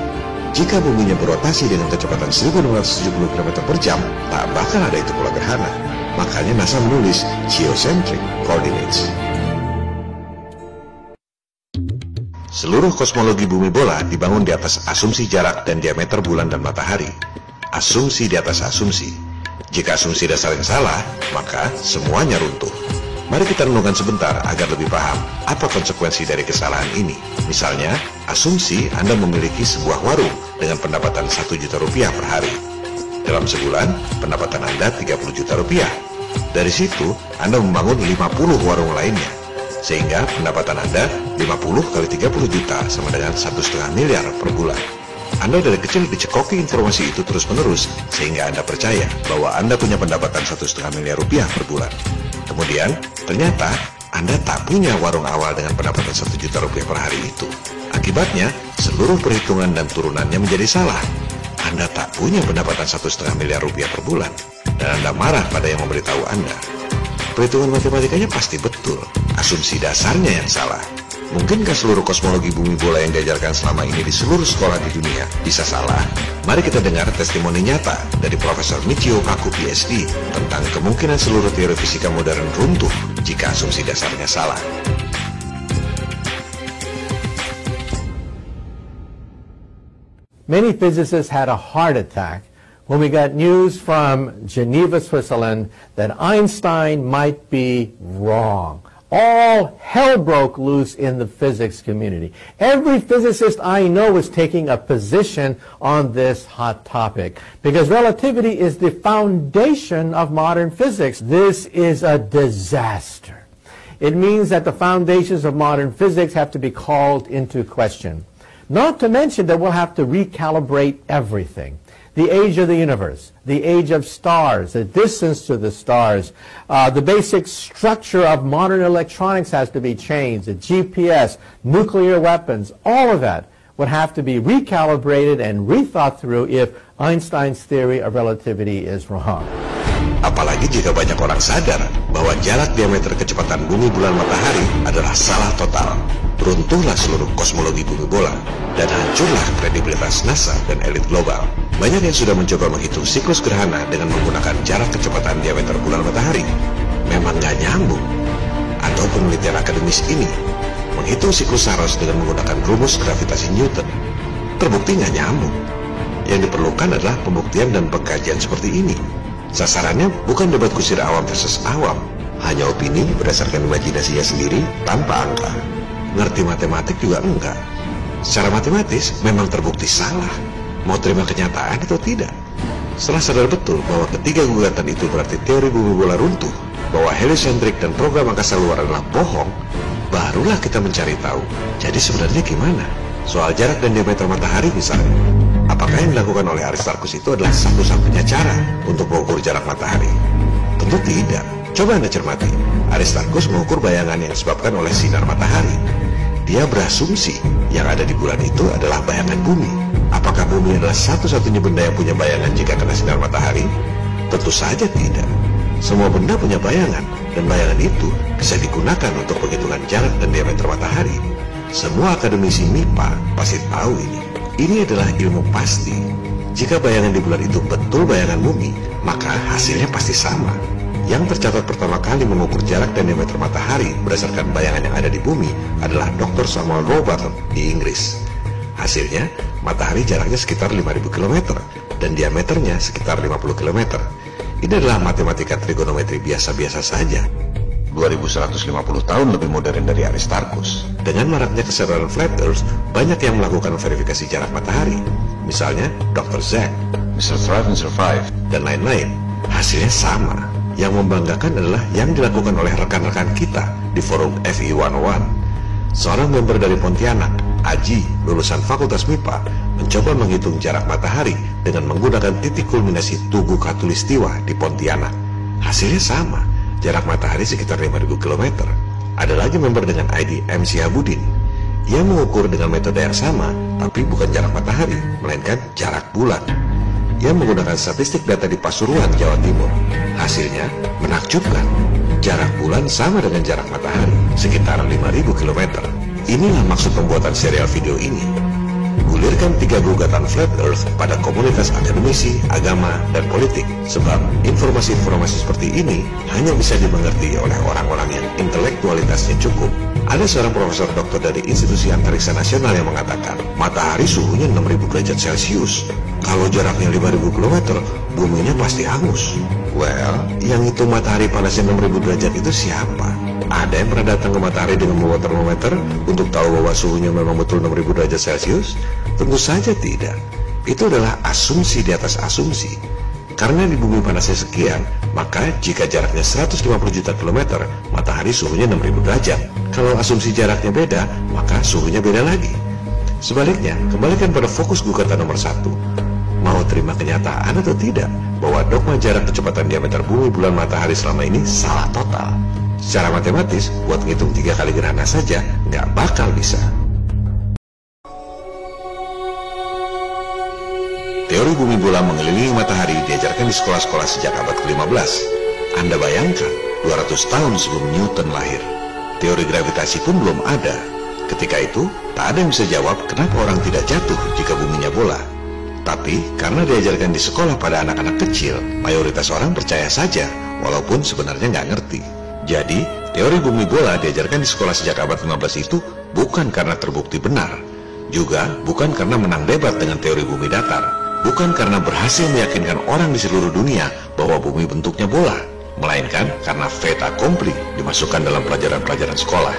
Jika buminya berotasi dengan kecepatan 1670 km per jam, tak bakal ada itu pola gerhana. Makanya NASA menulis geocentric coordinates. Seluruh kosmologi bumi bola dibangun di atas asumsi jarak dan diameter bulan dan matahari. Asumsi di atas asumsi. Jika asumsi dasar yang salah, maka semuanya runtuh. Mari kita renungkan sebentar agar lebih paham apa konsekuensi dari kesalahan ini. Misalnya, asumsi Anda memiliki sebuah warung dengan pendapatan 1 juta rupiah per hari. Dalam sebulan, pendapatan Anda 30 juta rupiah. Dari situ, Anda membangun 50 warung lainnya. Sehingga pendapatan Anda 50 kali 30 juta sama dengan 1,5 miliar per bulan. Anda dari kecil dicekoki informasi itu terus-menerus sehingga Anda percaya bahwa Anda punya pendapatan 1,5 miliar rupiah per bulan. Kemudian, ternyata Anda tak punya warung awal dengan pendapatan 1 juta rupiah per hari itu. Akibatnya, seluruh perhitungan dan turunannya menjadi salah. Anda tak punya pendapatan 1,5 miliar rupiah per bulan. Dan Anda marah pada yang memberitahu Anda. Perhitungan matematikanya pasti betul. Asumsi dasarnya yang salah. Mungkinkah seluruh kosmologi bumi bola yang diajarkan selama ini di seluruh sekolah di dunia bisa salah? Mari kita dengar testimoni nyata dari Profesor Michio Kaku PhD tentang kemungkinan seluruh teori fisika modern runtuh jika asumsi dasarnya salah. Many physicists had a heart attack when we got news from Geneva, Switzerland, that Einstein might be wrong. all hell broke loose in the physics community. Every physicist I know is taking a position on this hot topic because relativity is the foundation of modern physics. This is a disaster. It means that the foundations of modern physics have to be called into question. Not to mention that we'll have to recalibrate everything. The age of the universe, the age of stars, the distance to the stars, the basic structure of modern electronics has to be changed, the GPS, nuclear weapons, all of that would have to be recalibrated and rethought through if Einstein's theory of relativity is wrong. Apalagi jika banyak orang sadar bahwa jarak diameter kecepatan bumi bulan matahari adalah salah total. Runtuhlah seluruh kosmologi bumi bola dan hancurlah kredibilitas NASA dan elit global. Banyak yang sudah mencoba menghitung siklus gerhana dengan menggunakan jarak kecepatan diameter bulan matahari. Memang nggak nyambung. Atau penelitian akademis ini menghitung siklus Saros dengan menggunakan rumus gravitasi Newton. Terbukti nggak nyambung. Yang diperlukan adalah pembuktian dan pengkajian seperti ini. Sasarannya bukan debat kusir awam versus awam, hanya opini berdasarkan imajinasinya sendiri tanpa angka. Ngerti matematik juga enggak. Secara matematis memang terbukti salah. Mau terima kenyataan atau tidak? Setelah sadar betul bahwa ketiga gugatan itu berarti teori bumi bola runtuh, bahwa heliocentrik dan program angkasa luar adalah bohong, barulah kita mencari tahu. Jadi sebenarnya gimana? Soal jarak dan diameter matahari misalnya. Apakah yang dilakukan oleh Aristarchus itu adalah satu-satunya cara untuk mengukur jarak matahari? Tentu tidak. Coba Anda cermati. Aristarchus mengukur bayangan yang disebabkan oleh sinar matahari. Dia berasumsi yang ada di bulan itu adalah bayangan bumi. Apakah bumi adalah satu-satunya benda yang punya bayangan jika kena sinar matahari? Tentu saja tidak. Semua benda punya bayangan, dan bayangan itu bisa digunakan untuk penghitungan jarak dan diameter matahari. Semua akademisi MIPA pasti tahu ini. Ini adalah ilmu pasti. Jika bayangan di bulan itu betul bayangan bumi, maka hasilnya pasti sama. Yang tercatat pertama kali mengukur jarak dan diameter matahari berdasarkan bayangan yang ada di bumi adalah Dr. Samuel Rowbatham di Inggris. Hasilnya, matahari jaraknya sekitar 5.000 km dan diameternya sekitar 50 km. Ini adalah matematika trigonometri biasa-biasa saja. 2150 tahun lebih modern dari Aristarchus. Dengan maraknya kesadaran Flat Earth, banyak yang melakukan verifikasi jarak matahari. Misalnya, Dr. Zach, Mr. Thrive and Survive, dan lain-lain. Hasilnya sama. Yang membanggakan adalah yang dilakukan oleh rekan-rekan kita di forum FE 101. Seorang member dari Pontianak, Aji, lulusan Fakultas MIPA, mencoba menghitung jarak matahari dengan menggunakan titik kulminasi Tugu Khatulistiwa di Pontianak. Hasilnya sama, jarak matahari sekitar 5.000 km. Ada lagi member dengan ID M. Sihabudin. Ia mengukur dengan metode yang sama, tapi bukan jarak matahari, melainkan jarak bulan. Ia menggunakan statistik data di Pasuruan, Jawa Timur. Hasilnya menakjubkan. Jarak bulan sama dengan jarak matahari, sekitar 5.000 km. Inilah maksud pembuatan serial video ini. Gulirkan 3 gugatan Flat Earth pada komunitas akademisi, agama, dan politik. Sebab informasi-informasi seperti ini hanya bisa dimengerti oleh orang-orang yang intelektualitasnya cukup. Ada seorang profesor doktor dari Institusi Antariksa Nasional yang mengatakan, matahari suhunya 6.000 derajat Celcius. Kalau jaraknya 5.000 km, buminya pasti hangus. Well, yang itu matahari panasnya 6.000 derajat itu siapa? Ada yang pernah datang ke matahari dengan membawa termometer untuk tahu bahwa suhunya memang betul 6.000 derajat Celcius? Tentu saja tidak. Itu adalah asumsi di atas asumsi. Karena di bumi panasnya sekian, maka jika jaraknya 150 juta kilometer, matahari suhunya 6.000 derajat. Kalau asumsi jaraknya beda, maka suhunya beda lagi. Sebaliknya, kembalikan pada fokus gugatan nomor 1. Mau terima kenyataan atau tidak bahwa dogma jarak kecepatan diameter bumi bulan matahari selama ini salah total? Secara matematis, buat ngitung 3 kali gerhana saja nggak bakal bisa. Teori bumi bola mengelilingi matahari diajarkan di sekolah-sekolah sejak abad ke-15. Anda bayangkan, 200 tahun sebelum Newton lahir. Teori gravitasi pun belum ada. Ketika itu, tak ada yang bisa jawab kenapa orang tidak jatuh jika buminya bola. Tapi, karena diajarkan di sekolah pada anak-anak kecil, mayoritas orang percaya saja, walaupun sebenarnya nggak ngerti. Jadi, teori bumi bola diajarkan di sekolah sejak abad 15 itu bukan karena terbukti benar. Juga bukan karena menang debat dengan teori bumi datar. Bukan karena berhasil meyakinkan orang di seluruh dunia bahwa bumi bentuknya bola. melainkan karena fait accompli dimasukkan dalam pelajaran-pelajaran sekolah.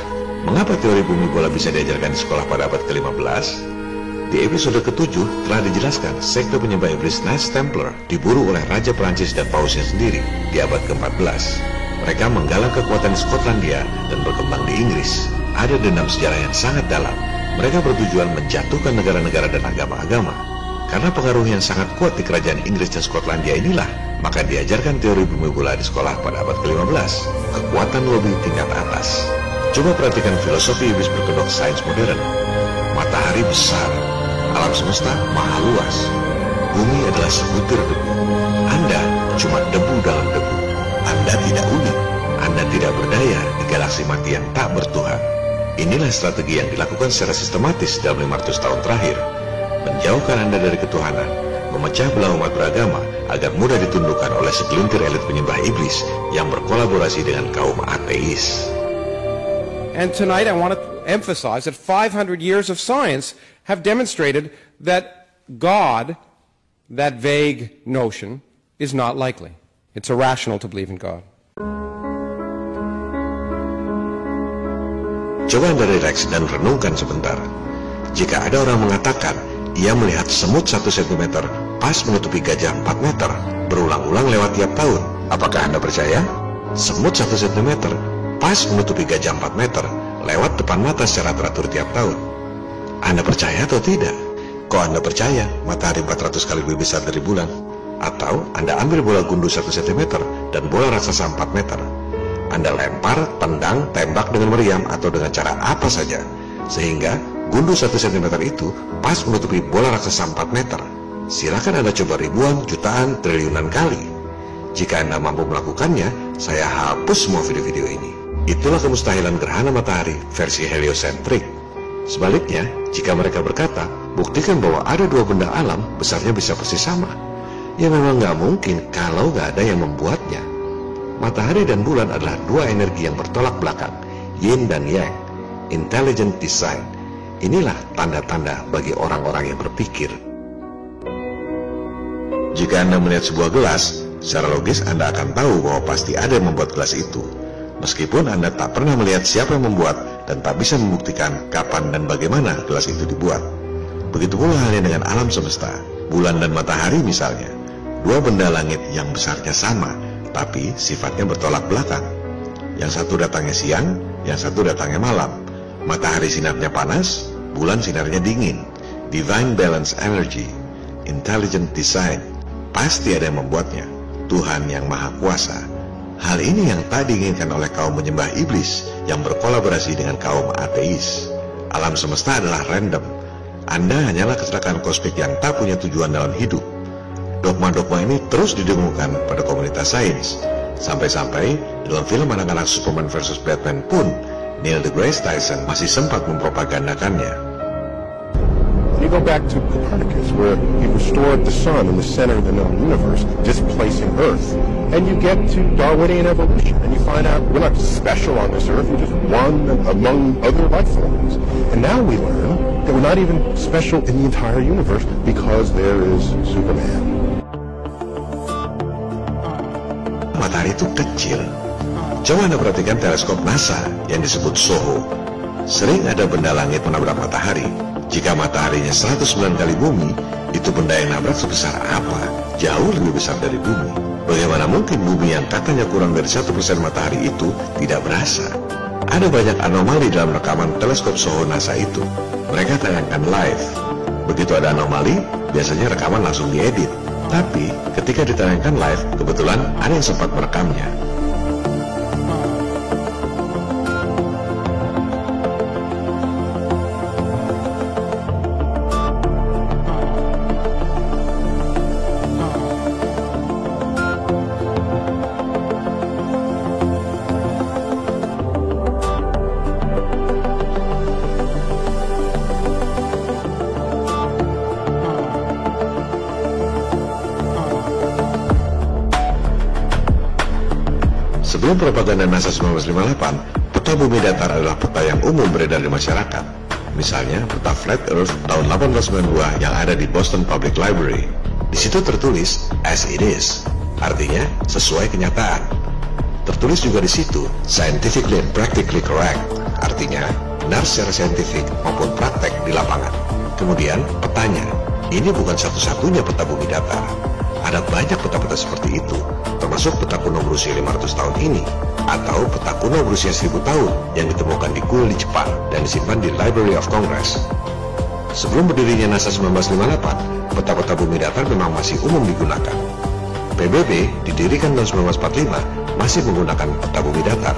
Mengapa teori bumi bola bisa diajarkan di sekolah pada abad ke-15? Di episode ke-7 telah dijelaskan sekte penyembah iblis Knights Templar diburu oleh Raja Perancis dan Pausnya sendiri di abad ke-14. Mereka menggalang kekuatan di Skotlandia dan berkembang di Inggris. Ada dendam sejarah yang sangat dalam. Mereka bertujuan menjatuhkan negara-negara dan agama-agama. Karena pengaruh yang sangat kuat di kerajaan Inggris dan Skotlandia inilah, maka diajarkan teori bumi bola di sekolah pada abad ke-15. Kekuatan lobby tingkat atas. Coba perhatikan filosofi iblis berkedok sains modern. Matahari besar. Alam semesta maha luas. Bumi adalah sebutir debu. Anda cuma debu dalam debu. Anda tidak unik. Anda tidak berdaya di galaksi mati yang tak bertuhan. Inilah strategi yang dilakukan secara sistematis dalam 500 tahun terakhir. Menjauhkan Anda dari ketuhanan, memecah belah umat beragama agar mudah ditundukkan oleh segelintir elit penyembah iblis yang berkolaborasi dengan kaum ateis. And tonight I want to emphasize that 500 years of science have demonstrated that God, that vague notion, is not likely. It's irrational to believe in God. Coba Anda rileks dan renungkan sebentar. Jika ada orang mengatakan ia melihat semut 1 cm pas menutupi gajah 4 meter berulang-ulang lewat tiap tahun, apakah Anda percaya? Semut 1 cm pas menutupi gajah 4 meter lewat depan mata secara teratur tiap tahun. Anda percaya atau tidak? Kok Anda percaya matahari 400 kali lebih besar dari bulan? Atau Anda ambil bola gundu 1 cm dan bola raksasa 4 meter. Anda lempar, tendang, tembak dengan meriam atau dengan cara apa saja, sehingga gundu 1 cm itu pas menutupi bola raksasa 4 meter. Silakan Anda coba ribuan, jutaan, triliunan kali. Jika Anda mampu melakukannya, saya hapus semua video-video ini. Itulah kemustahilan gerhana matahari versi heliosentrik. Sebaliknya, jika mereka berkata, buktikan bahwa ada 2 benda alam, besarnya bisa persis sama. Ya memang nggak mungkin kalau nggak ada yang membuatnya. Matahari dan bulan adalah 2 energi yang bertolak belakang, yin dan yang. Intelligent design. Inilah tanda-tanda bagi orang-orang yang berpikir. Jika Anda melihat sebuah gelas, secara logis Anda akan tahu bahwa pasti ada yang membuat gelas itu. Meskipun Anda tak pernah melihat siapa yang membuat dan tak bisa membuktikan kapan dan bagaimana gelas itu dibuat. Begitu pula halnya dengan alam semesta, bulan dan matahari misalnya. 2 benda langit yang besarnya sama, tapi sifatnya bertolak belakang. Yang satu datangnya siang, yang satu datangnya malam. Matahari sinarnya panas, bulan sinarnya dingin. Divine balance energy, intelligent design. Pasti ada yang membuatnya, Tuhan yang maha kuasa. Hal ini yang tak diinginkan oleh kaum penyembah iblis yang berkolaborasi dengan kaum ateis. Alam semesta adalah random. Anda hanyalah kecelakaan kosmik yang tak punya tujuan dalam hidup. Dogma-dogma ini terus didengungkan pada komunitas sains. Sampai-sampai dalam film anak-anak Superman vs Batman pun, Neil deGrasse Tyson masih sempat mempropagandakannya. You go back to Copernicus, where he restored the sun in the center of the known universe, displacing Earth. And you get to Darwinian evolution, and you find out we're not special on this Earth, we're just one among other life forms. And now we learn that we're not even special in the entire universe because there is Superman. Matahari itu kecil. Coba Anda perhatikan teleskop NASA yang disebut SOHO. Sering ada benda langit menabrak matahari. Jika mataharinya 109 kali bumi, itu benda yang nabrak sebesar apa? Jauh lebih besar dari bumi. Bagaimana mungkin bumi yang katanya kurang dari 1% matahari itu tidak berasa? Ada banyak anomali dalam rekaman teleskop SOHO NASA itu. Mereka tayangkan live. Begitu ada anomali, biasanya rekaman langsung diedit. Tapi ketika ditayangkan live, kebetulan ada yang sempat merekamnya. Sebelum propaganda NASA 1958, peta bumi datar adalah peta yang umum beredar di masyarakat. Misalnya, peta Flat Earth tahun 1892 yang ada di Boston Public Library. Di situ tertulis, as it is, artinya sesuai kenyataan. Tertulis juga di situ, scientifically and practically correct, artinya benar secara saintifik maupun praktek di lapangan. Kemudian petanya, ini bukan satu-satunya peta bumi datar. Ada banyak peta-peta seperti itu, termasuk peta kuno berusia 500 tahun ini, atau peta kuno berusia 1000 tahun yang ditemukan di kuil di Jepang dan disimpan di Library of Congress. Sebelum berdirinya NASA 1958, peta-peta bumi datar memang masih umum digunakan. PBB didirikan tahun 1945 masih menggunakan peta bumi datar.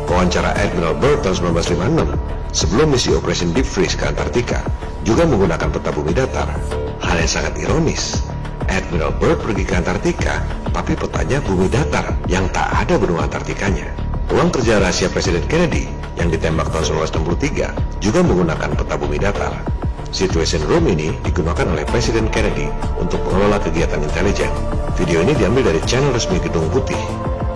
Wawancara Admiral Byrd tahun 1956 sebelum misi Operation Deep Freeze ke Antartika juga menggunakan peta bumi datar. Hal yang sangat ironis, Admiral Byrd pergi ke Antartika tapi petanya bumi datar yang tak ada benua Antartikanya. Ruang kerja rahasia Presiden Kennedy yang ditembak tahun 1963 juga menggunakan peta bumi datar. Situation Room ini digunakan oleh Presiden Kennedy untuk mengelola kegiatan intelijen. Video ini diambil dari channel resmi Gedung Putih.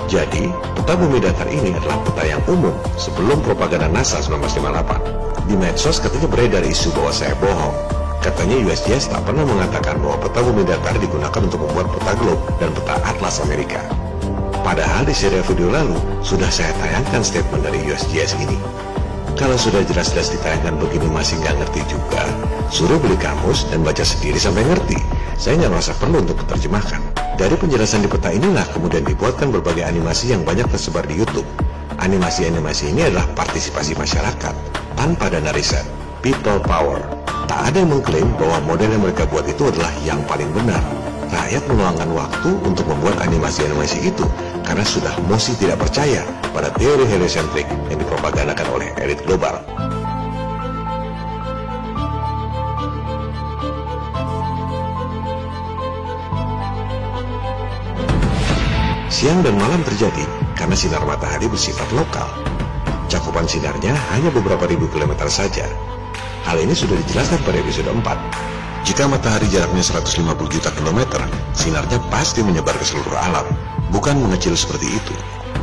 Jadi, peta bumi datar ini adalah peta yang umum sebelum propaganda NASA 1958. Di medsos katanya beredar isu bahwa saya bohong. Katanya USGS tak pernah mengatakan bahwa peta bumi datar digunakan untuk membuat peta globe dan peta atlas Amerika. Padahal di serial video lalu sudah saya tayangkan statement dari USGS ini. Kalau sudah jelas-jelas ditayangkan begini masih nggak ngerti juga, suruh beli kamus dan baca sendiri sampai ngerti. Saya nggak merasa perlu untuk menerjemahkan. Dari penjelasan di peta inilah kemudian dibuatkan berbagai animasi yang banyak tersebar di YouTube. Animasi-animasi ini adalah partisipasi masyarakat, tanpa dana riset, people power. Tak ada yang mengklaim bahwa model yang mereka buat itu adalah yang paling benar. Rakyat meluangkan waktu untuk membuat animasi-animasi itu karena sudah mesti tidak percaya pada teori heliosentrik yang dipropagandakan oleh elit global. Siang dan malam terjadi karena sinar matahari bersifat lokal. Cakupan sinarnya hanya beberapa ribu kilometer saja. Hal ini sudah dijelaskan pada episode 4. Jika matahari jaraknya 150 juta kilometer, sinarnya pasti menyebar ke seluruh alam, bukan mengecil seperti itu.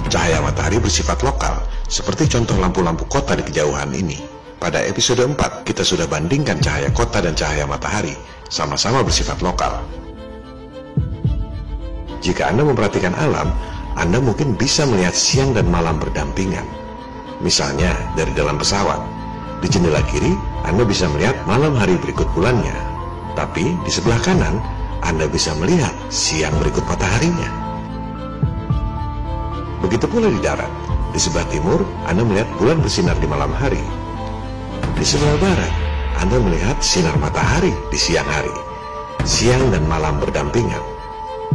Cahaya matahari bersifat lokal, seperti contoh lampu-lampu kota di kejauhan ini. Pada episode 4, kita sudah bandingkan cahaya kota dan cahaya matahari, sama-sama bersifat lokal. Jika Anda memperhatikan alam, Anda mungkin bisa melihat siang dan malam berdampingan. Misalnya, dari dalam pesawat. Di jendela kiri, Anda bisa melihat malam hari berikut bulannya. Tapi di sebelah kanan, Anda bisa melihat siang berikut mataharinya. Begitu pula di darat. Di sebelah timur, Anda melihat bulan bersinar di malam hari. Di sebelah barat, Anda melihat sinar matahari di siang hari. Siang dan malam berdampingan.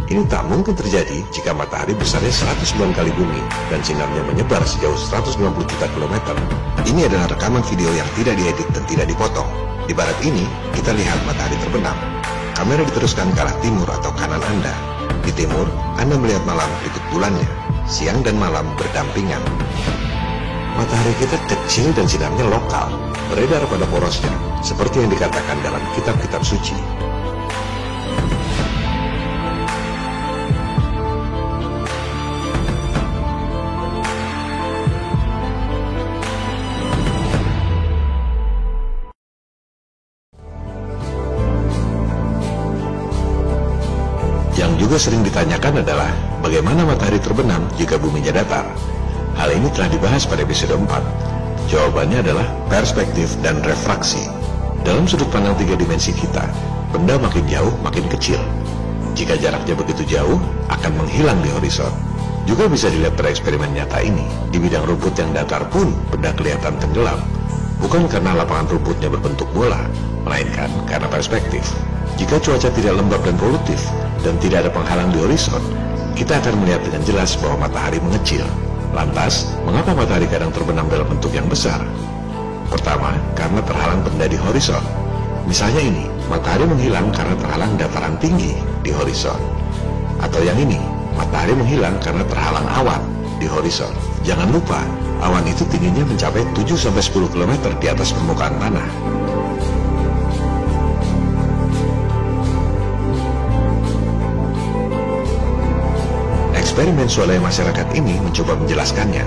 Ini tak mungkin terjadi jika matahari besarnya 109 kali bumi dan sinarnya menyebar sejauh 190 juta kilometer. Ini adalah rekaman video yang tidak diedit dan tidak dipotong. Di barat ini, kita lihat matahari terbenam. Kamera diteruskan ke arah timur atau kanan Anda. Di timur, Anda melihat malam berikut bulannya. Siang dan malam berdampingan. Matahari kita kecil dan sinarnya lokal, beredar pada porosnya, seperti yang dikatakan dalam kitab-kitab suci. Yang juga sering ditanyakan adalah bagaimana matahari terbenam jika buminya datar. Hal ini telah dibahas pada episode 4. Jawabannya adalah perspektif dan refraksi. Dalam sudut pandang 3 dimensi kita, benda makin jauh makin kecil. Jika jaraknya begitu jauh, akan menghilang di horizon. Juga bisa dilihat pada eksperimen nyata ini. Di bidang rumput yang datar pun benda kelihatan tenggelam. Bukan karena lapangan rumputnya berbentuk bola, melainkan karena perspektif. Jika cuaca tidak lembab dan polutif, dan tidak ada penghalang di horizon, kita akan melihat dengan jelas bahwa matahari mengecil. Lantas, mengapa matahari kadang terbenam dalam bentuk yang besar? Pertama, karena terhalang benda di horizon. Misalnya ini, matahari menghilang karena terhalang dataran tinggi di horizon. Atau yang ini, matahari menghilang karena terhalang awan di horizon. Jangan lupa, awan itu tingginya mencapai 7-10 km di atas permukaan tanah. Eksperimen swadaya masyarakat ini mencoba menjelaskannya.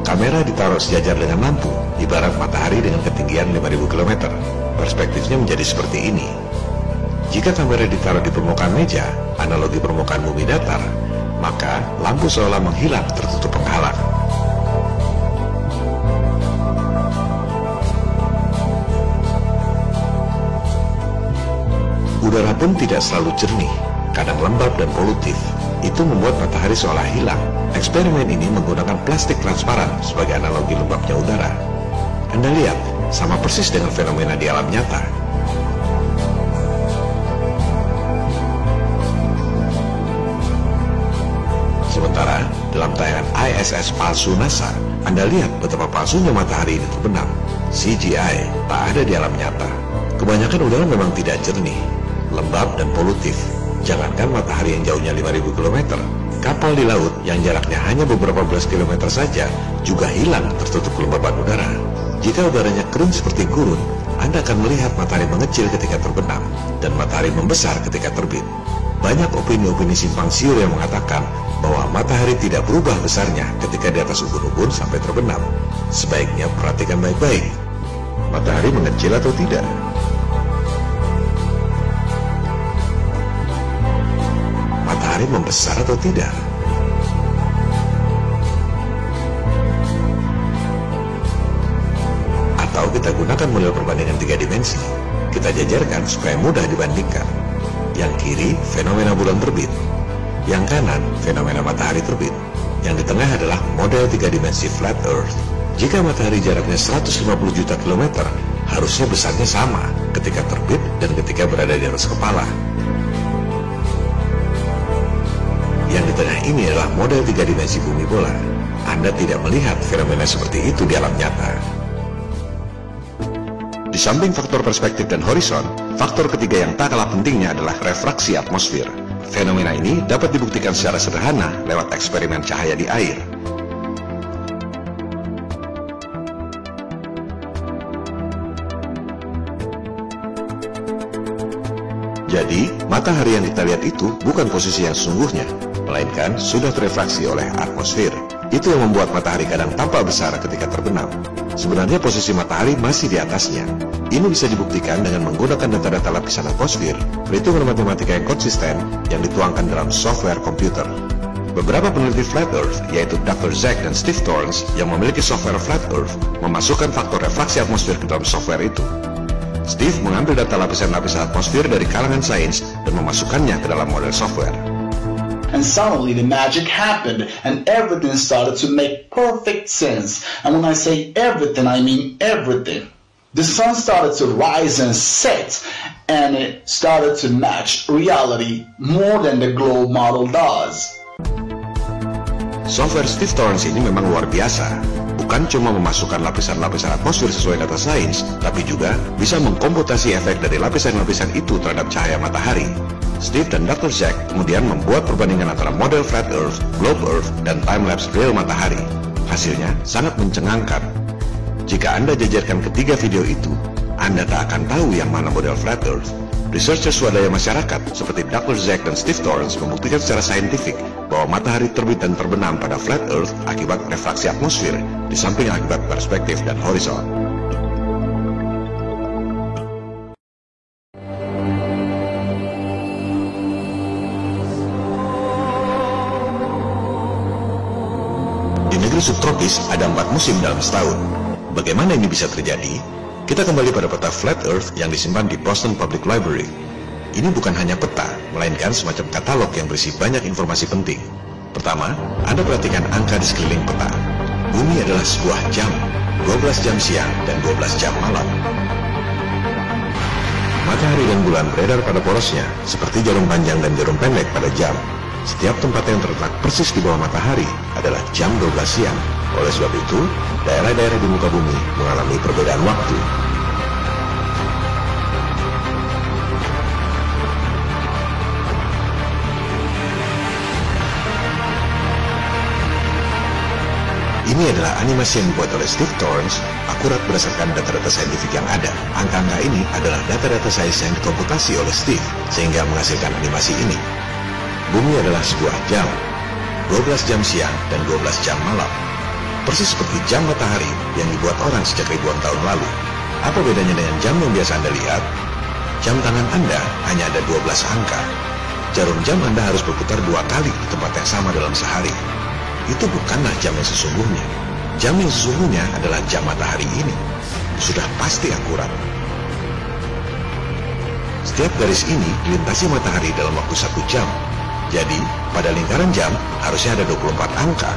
Kamera ditaruh sejajar dengan lampu, ibarat matahari dengan ketinggian 5000 km. Perspektifnya menjadi seperti ini. Jika kamera ditaruh di permukaan meja, analogi permukaan bumi datar, maka lampu seolah menghilang tertutup penghalang. Udara pun tidak selalu jernih, kadang lembab dan polutif. Itu membuat matahari seolah hilang. Eksperimen ini menggunakan plastik transparan sebagai analogi lembabnya udara. Anda lihat, sama persis dengan fenomena di alam nyata. Sementara, dalam tayangan ISS palsu NASA, Anda lihat betapa palsunya matahari ini terbenam. CGI tak ada di alam nyata. Kebanyakan udara memang tidak jernih, lembab dan polutif. Jangankan matahari yang jauhnya 5.000 km, kapal di laut yang jaraknya hanya beberapa belas kilometer saja juga hilang tertutup kelembaban udara. Jika udaranya kering seperti gurun, Anda akan melihat matahari mengecil ketika terbenam dan matahari membesar ketika terbit. Banyak opini-opini simpang siur yang mengatakan bahwa matahari tidak berubah besarnya ketika di atas ubun-ubun sampai terbenam. Sebaiknya perhatikan baik-baik. Matahari mengecil atau tidak? Matahari membesar atau tidak? Atau kita gunakan model perbandingan 3 dimensi. Kita jajarkan supaya mudah dibandingkan. Yang kiri, fenomena bulan terbit. Yang kanan, fenomena matahari terbit. Yang di tengah adalah model 3 dimensi flat earth. Jika matahari jaraknya 150 juta kilometer, harusnya besarnya sama ketika terbit dan ketika berada di atas kepala. Yang di tengah ini adalah model 3 dimensi bumi bola. Anda tidak melihat fenomena seperti itu di alam nyata. Di samping faktor perspektif dan horizon, faktor ketiga yang tak kalah pentingnya adalah refraksi atmosfer. Fenomena ini dapat dibuktikan secara sederhana lewat eksperimen cahaya di air. Jadi, matahari yang kita lihat itu bukan posisi yang sesungguhnya, melainkan sudah terefraksi oleh atmosfer. Itu yang membuat matahari kadang tampak besar ketika terbenam. Sebenarnya posisi matahari masih di atasnya. Ini bisa dibuktikan dengan menggunakan data-data lapisan atmosfer, perhitungan matematika yang konsisten yang dituangkan dalam software komputer. Beberapa peneliti Flat Earth, yaitu Dr. Zach dan Steve Thorns, yang memiliki software Flat Earth, memasukkan faktor refraksi atmosfer ke dalam software itu. Steve mengambil data lapisan-lapisan atmosfer dari kalangan sains dan memasukkannya ke dalam model software. And suddenly the magic happened and everything started to make perfect sense. And when I say everything, I mean everything. The sun started to rise and set and it started to match reality more than the globe model does. Software Steve Thorns ini memang luar biasa. Bukan cuma memasukkan lapisan-lapisan atmosfer sesuai data sains, tapi juga bisa mengkomputasi efek dari lapisan-lapisan itu terhadap cahaya matahari. Steve dan Dr. Zach kemudian membuat perbandingan antara model Flat Earth, Globe Earth, dan time-lapse real matahari. Hasilnya sangat mencengangkan. Jika Anda jajarkan ketiga video itu, Anda tak akan tahu yang mana model Flat Earth. Researcher swadaya masyarakat seperti Dr. Zach dan Steve Thorns membuktikan secara saintifik bahwa matahari terbit dan terbenam pada Flat Earth akibat refraksi atmosfer, di samping akibat perspektif dan horizon. Di negeri subtropis ada 4 musim dalam setahun. Bagaimana ini bisa terjadi? Kita kembali pada peta Flat Earth yang disimpan di Boston Public Library. Ini bukan hanya peta, melainkan semacam katalog yang berisi banyak informasi penting. Pertama, Anda perhatikan angka di sekeliling peta. Bumi adalah sebuah jam, 12 jam siang dan 12 jam malam. Matahari dan bulan beredar pada porosnya, seperti jarum panjang dan jarum pendek pada jam. Setiap tempat yang terletak persis di bawah matahari adalah jam 12 siang. Oleh sebab itu, daerah-daerah di muka bumi mengalami perbedaan waktu. Ini adalah animasi yang dibuat oleh Steve Thorns, akurat berdasarkan data-data saintifik yang ada. Angka-angka ini adalah data-data sains yang dikomputasi oleh Steve, sehingga menghasilkan animasi ini. Bumi adalah sebuah jam, 12 jam siang dan 12 jam malam. Persis seperti jam matahari yang dibuat orang sejak ribuan tahun lalu. Apa bedanya dengan jam yang biasa Anda lihat? Jam tangan Anda hanya ada 12 angka. jarum jam Anda harus berputar 2 kali di tempat yang sama dalam sehari. Itu bukanlah jam yang sesungguhnya. Jam yang sesungguhnya adalah jam matahari ini. Sudah pasti akurat. Setiap garis ini dilintasi matahari dalam waktu 1 jam. Jadi, pada lingkaran jam harusnya ada 24 angka,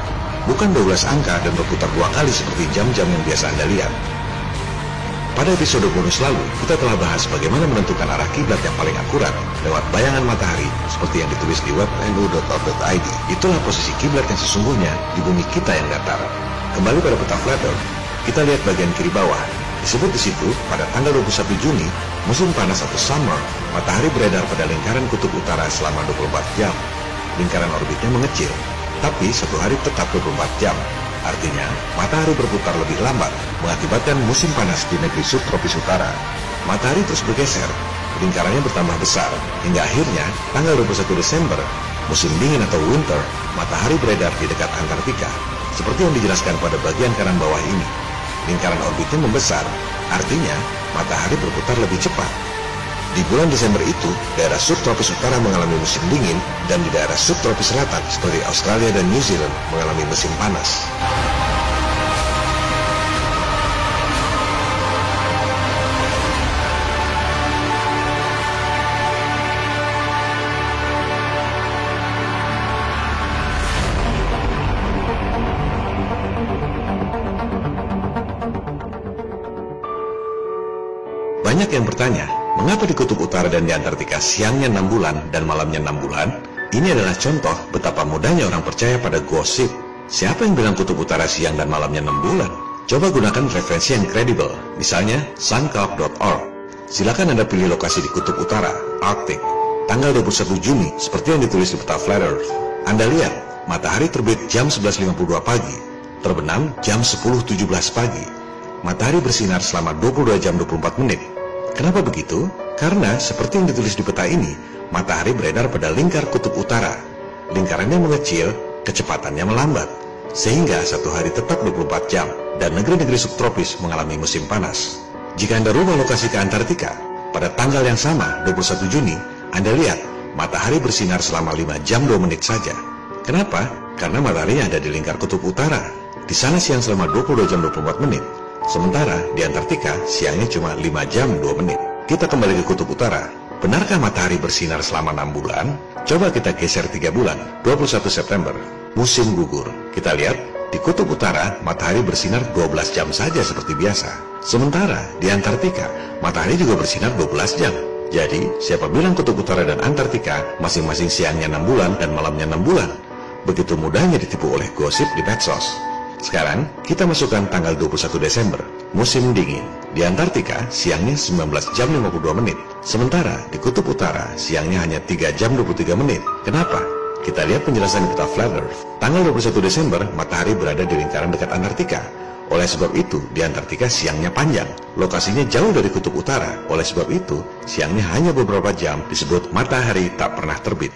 bukan 12 angka dan berputar 2 kali seperti jam-jam yang biasa Anda lihat. Pada episode bonus lalu, kita telah bahas bagaimana menentukan arah kiblat yang paling akurat lewat bayangan matahari seperti yang ditulis di web nu.org.id. Itulah posisi kiblat yang sesungguhnya di bumi kita yang datar. Kembali pada peta flat earth, kita lihat bagian kiri bawah. Disebut di situ, pada tanggal 21 Juni, musim panas atau summer, matahari beredar pada lingkaran kutub utara selama 24 jam. Lingkaran orbitnya mengecil, tapi satu hari tetap 24 jam. Artinya, matahari berputar lebih lambat, mengakibatkan musim panas di negeri subtropis utara. Matahari terus bergeser, lingkarannya bertambah besar, hingga akhirnya, tanggal 21 Desember, musim dingin atau winter, matahari beredar di dekat Antartika, seperti yang dijelaskan pada bagian kanan bawah ini. Lingkaran orbitnya membesar, artinya matahari berputar lebih cepat. Di bulan Desember itu, daerah subtropis utara mengalami musim dingin, dan di daerah subtropis selatan seperti Australia dan New Zealand mengalami musim panas. Banyak yang bertanya, mengapa di kutub utara dan di Antartika siangnya 6 bulan dan malamnya 6 bulan? Ini adalah contoh betapa mudahnya orang percaya pada gosip. Siapa yang bilang kutub utara siang dan malamnya 6 bulan? Coba gunakan referensi yang kredibel, misalnya suncalc.org. Silakan Anda pilih lokasi di kutub utara, Arctic, tanggal 21 Juni, seperti yang ditulis di peta Flat Earth. Anda lihat, matahari terbit jam 11.52 pagi, terbenam jam 10.17 pagi. Matahari bersinar selama 22 jam 24 menit. Kenapa begitu? Karena seperti yang ditulis di peta ini, matahari beredar pada lingkar kutub utara. Lingkarannya mengecil, kecepatannya melambat, sehingga satu hari tetap 24 jam, dan negeri-negeri subtropis mengalami musim panas. Jika Anda rubah lokasi ke Antartika, pada tanggal yang sama, 21 Juni, Anda lihat, matahari bersinar selama 5 jam 2 menit saja. Kenapa? Karena matahari ada di lingkar kutub utara. Di sana siang selama 22 jam 24 menit. Sementara di Antartika siangnya cuma 5 jam 2 menit. Kita kembali ke kutub utara. Benarkah matahari bersinar selama 6 bulan? Coba kita geser 3 bulan, 21 September, musim gugur. Kita lihat, di kutub utara matahari bersinar 12 jam saja seperti biasa. Sementara di Antartika, matahari juga bersinar 12 jam. Jadi, siapa bilang kutub utara dan Antartika masing-masing siangnya 6 bulan dan malamnya 6 bulan? Begitu mudahnya ditipu oleh gosip di medsos. Sekarang, kita masukkan tanggal 21 Desember, musim dingin. Di Antartika, siangnya 19 jam 52 menit. Sementara, di kutub utara, siangnya hanya 3 jam 23 menit. Kenapa? Kita lihat penjelasan di peta Flat Earth. Tanggal 21 Desember, matahari berada di lingkaran dekat Antartika. Oleh sebab itu, di Antartika siangnya panjang. Lokasinya jauh dari kutub utara. Oleh sebab itu, siangnya hanya beberapa jam, disebut matahari tak pernah terbit.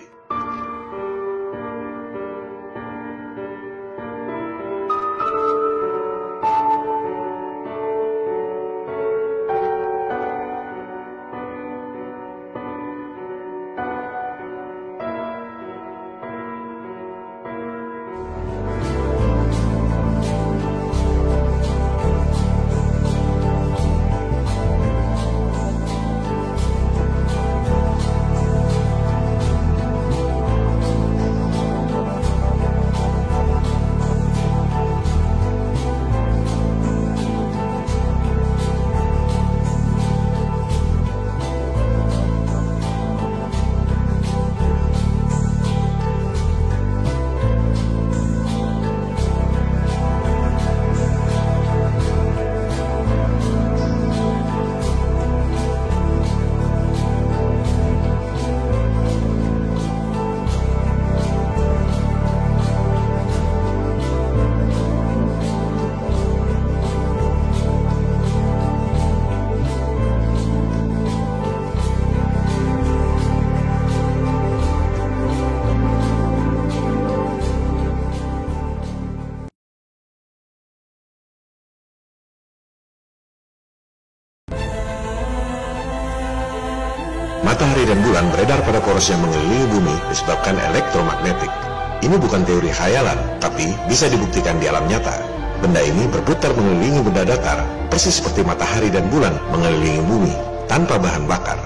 Matahari dan bulan beredar pada poros yang mengelilingi bumi disebabkan elektromagnetik. Ini bukan teori khayalan, tapi bisa dibuktikan di alam nyata. Benda ini berputar mengelilingi benda datar, persis seperti matahari dan bulan mengelilingi bumi, tanpa bahan bakar.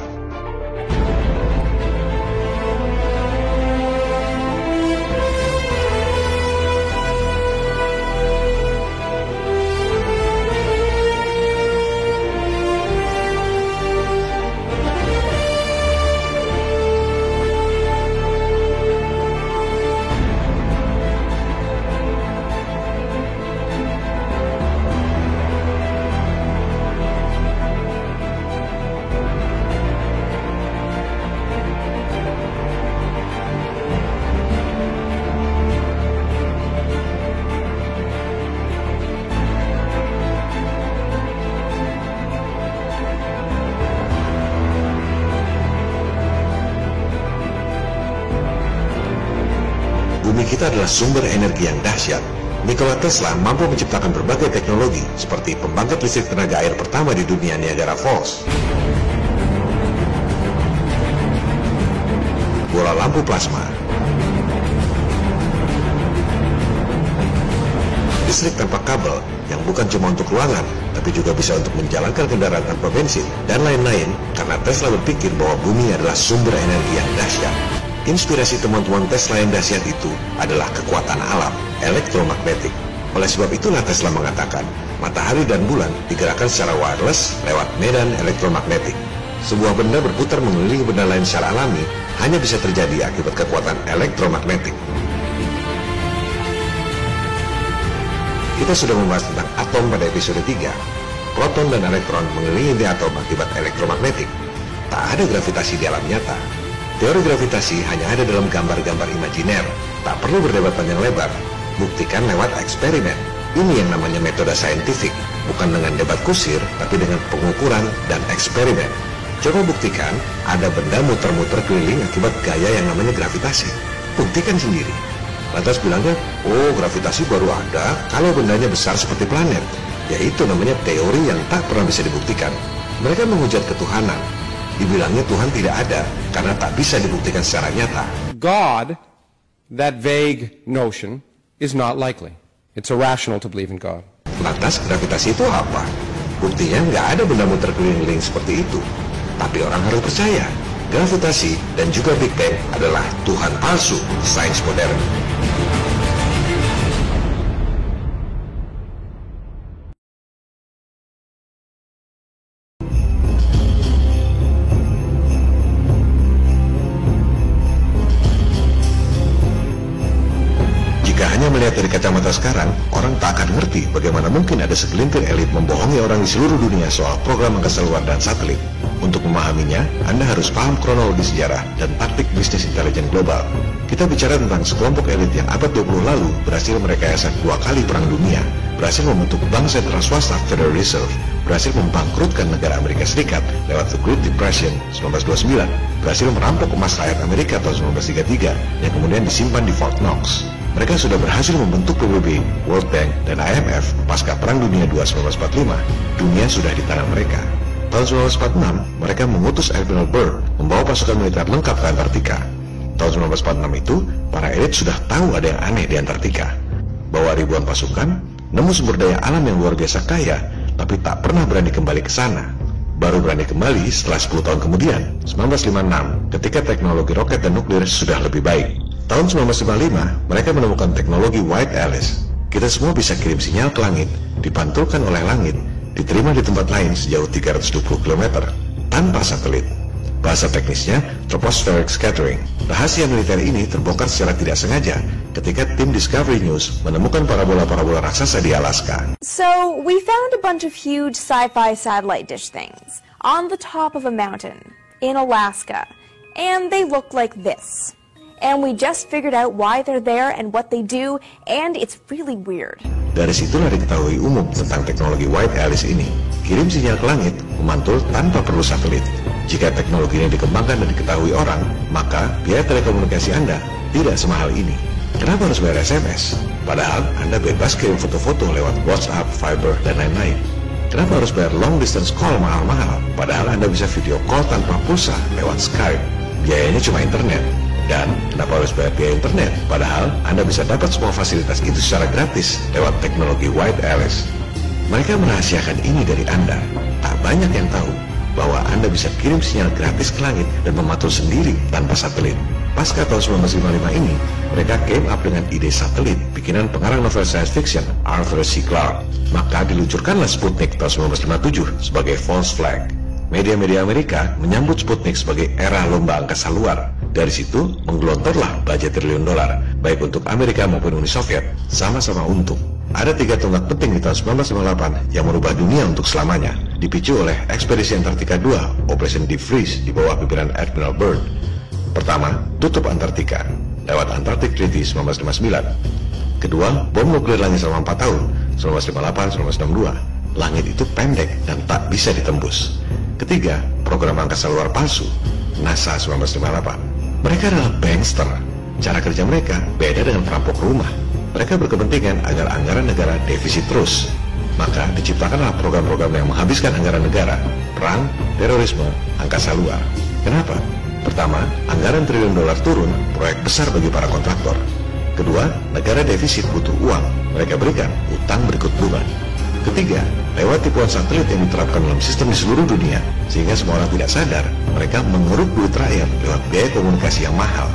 Bumi kita adalah sumber energi yang dahsyat. Nikola Tesla mampu menciptakan berbagai teknologi seperti pembangkit listrik tenaga air pertama di dunia, Niagara Falls, bola lampu plasma, listrik tanpa kabel yang bukan cuma untuk ruangan, tapi juga bisa untuk menjalankan kendaraan tanpa bensin, dan lain-lain, karena Tesla berpikir bahwa bumi adalah sumber energi yang dahsyat. Inspirasi teman-teman Tesla yang dahsyat itu adalah kekuatan alam, elektromagnetik. Oleh sebab itulah Tesla mengatakan, matahari dan bulan digerakkan secara wireless lewat medan elektromagnetik. Sebuah benda berputar mengelilingi benda lain secara alami hanya bisa terjadi akibat kekuatan elektromagnetik. Kita sudah membahas tentang atom pada episode 3. Proton dan elektron mengelilingi atom akibat elektromagnetik. Tak ada gravitasi di alam nyata. Teori gravitasi hanya ada dalam gambar-gambar imajiner. Tak perlu berdebat panjang lebar. Buktikan lewat eksperimen. Ini yang namanya metode saintifik. Bukan dengan debat kusir, tapi dengan pengukuran dan eksperimen. Coba buktikan ada benda muter-muter keliling akibat gaya yang namanya gravitasi. Buktikan sendiri. Lantas bilangnya, oh gravitasi baru ada kalau bendanya besar seperti planet. Yaitu namanya teori yang tak pernah bisa dibuktikan. Mereka menghujat ketuhanan. Dibilangnya Tuhan tidak ada karena tak bisa dibuktikan secara nyata. God, that vague notion, is not likely. It's irrational to believe in God. Lantas gravitasi itu apa? Buktinya nggak ada benda muter keliling seperti itu. Tapi orang harus percaya, gravitasi dan juga Big Bang adalah Tuhan palsu sains modern. Melihat dari kacamata sekarang, orang tak akan ngerti bagaimana mungkin ada segelintir elit membohongi orang di seluruh dunia soal program angkasa luar dan satelit. Untuk memahaminya, Anda harus paham kronologi sejarah dan taktik bisnis intelijen global. Kita bicara tentang sekelompok elit yang abad 20 lalu berhasil merekayasa 2 kali perang dunia, berhasil membentuk bank sentral swasta Federal Reserve, berhasil membangkrutkan negara Amerika Serikat lewat The Great Depression 1929, berhasil merampok emas rakyat Amerika tahun 1933 yang kemudian disimpan di Fort Knox. Mereka sudah berhasil membentuk PBB, World Bank, dan IMF pasca Perang Dunia II 1945. Dunia sudah di tangan mereka. Tahun 1946, mereka mengutus Admiral Byrd membawa pasukan militer lengkap ke Antartika. Tahun 1946 itu, para elit sudah tahu ada yang aneh di Antartika. Bawa ribuan pasukan, nemu sumber daya alam yang luar biasa kaya, tapi tak pernah berani kembali ke sana. Baru berani kembali setelah 10 tahun kemudian, 1956, ketika teknologi roket dan nuklir sudah lebih baik. Tahun 1955, mereka menemukan teknologi White Alice. Kita semua bisa kirim sinyal ke langit, dipantulkan oleh langit, diterima di tempat lain sejauh 320 km, tanpa satelit. Bahasa teknisnya, tropospheric scattering. Rahasia militer ini terbongkar secara tidak sengaja ketika tim Discovery News menemukan parabola-parabola raksasa di Alaska. So, we found a bunch of huge sci-fi satellite dish things on the top of a mountain in Alaska, and they look like this. And we just figured out why they're there and what they do, and it's really weird. Dari situlah diketahui umum tentang teknologi White Alice ini. Kirim sinyal ke langit, memantul tanpa perlu satelit. Jika teknologi ini dikembangkan dan diketahui orang, maka biaya telekomunikasi Anda tidak semahal ini. Kenapa harus bayar SMS? Padahal Anda bebas kirim foto-foto lewat WhatsApp, Viber, dan lain-lain. Kenapa harus bayar long distance call mahal-mahal? Padahal Anda bisa video call tanpa pulsa lewat Skype. Biayanya cuma internet. Dan kenapa harus bayar biaya internet? Padahal Anda bisa dapat semua fasilitas itu secara gratis lewat teknologi wireless. Mereka merahasiakan ini dari Anda. Tak banyak yang tahu bahwa Anda bisa kirim sinyal gratis ke langit dan memantau sendiri tanpa satelit. Pasca tahun 1955 ini, mereka came up dengan ide satelit, bikinan pengarang novel science fiction Arthur C. Clarke. Maka diluncurkanlah Sputnik tahun 1957 sebagai false flag. Media-media Amerika menyambut Sputnik sebagai era lomba angkasa luar. Dari situ, menggelontorlah budget triliun dolar, baik untuk Amerika maupun Uni Soviet, sama-sama untung. Ada 3 tonggak penting di tahun 1958 yang merubah dunia untuk selamanya, dipicu oleh ekspedisi Antartika II, Operation Deep Freeze di bawah pimpinan Admiral Byrd. Pertama, tutup Antartika lewat Antarctic Treaty 1959. Kedua, bom nuklir langit selama 4 tahun, 1958-1962. Langit itu pendek dan tak bisa ditembus. Ketiga, program angkasa luar palsu, NASA 1958. Mereka adalah bankster. Cara kerja mereka beda dengan perampok rumah. Mereka berkepentingan agar anggaran negara defisit terus. Maka diciptakanlah program-program yang menghabiskan anggaran negara, perang, terorisme, angkasa luar. Kenapa? Pertama, anggaran triliun dolar turun, proyek besar bagi para kontraktor. Kedua, negara defisit butuh uang, mereka berikan utang berikut bunga. Ketiga, lewat tipuan satelit yang diterapkan dalam sistem di seluruh dunia, sehingga semua orang tidak sadar, mereka mengeruk duit rakyat lewat biaya komunikasi yang mahal,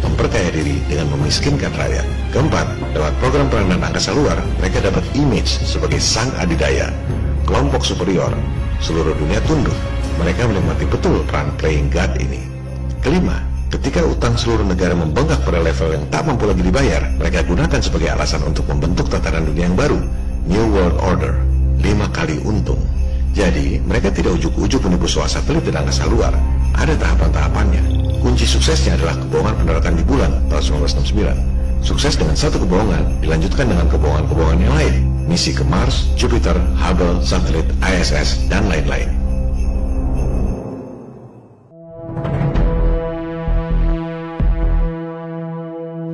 memperkaya diri dengan memiskinkan rakyat. Keempat, lewat program peranan angkasa luar, mereka dapat image sebagai sang adidaya, kelompok superior. Seluruh dunia tunduk, mereka menikmati betul peran playing God ini. Kelima, ketika utang seluruh negara membengkak pada level yang tak mampu lagi dibayar, mereka gunakan sebagai alasan untuk membentuk tatanan dunia yang baru, New World Order. 5 kali untung. Jadi, mereka tidak ujuk-ujuk menipu soal satelit dan angkasa luar. Ada tahapan-tahapannya. Kunci suksesnya adalah kebohongan pendaratan di bulan tahun 1969. Sukses dengan satu kebohongan dilanjutkan dengan kebohongan-kebohongan yang lain. Misi ke Mars, Jupiter, Hubble, satelit, ISS, dan lain-lain.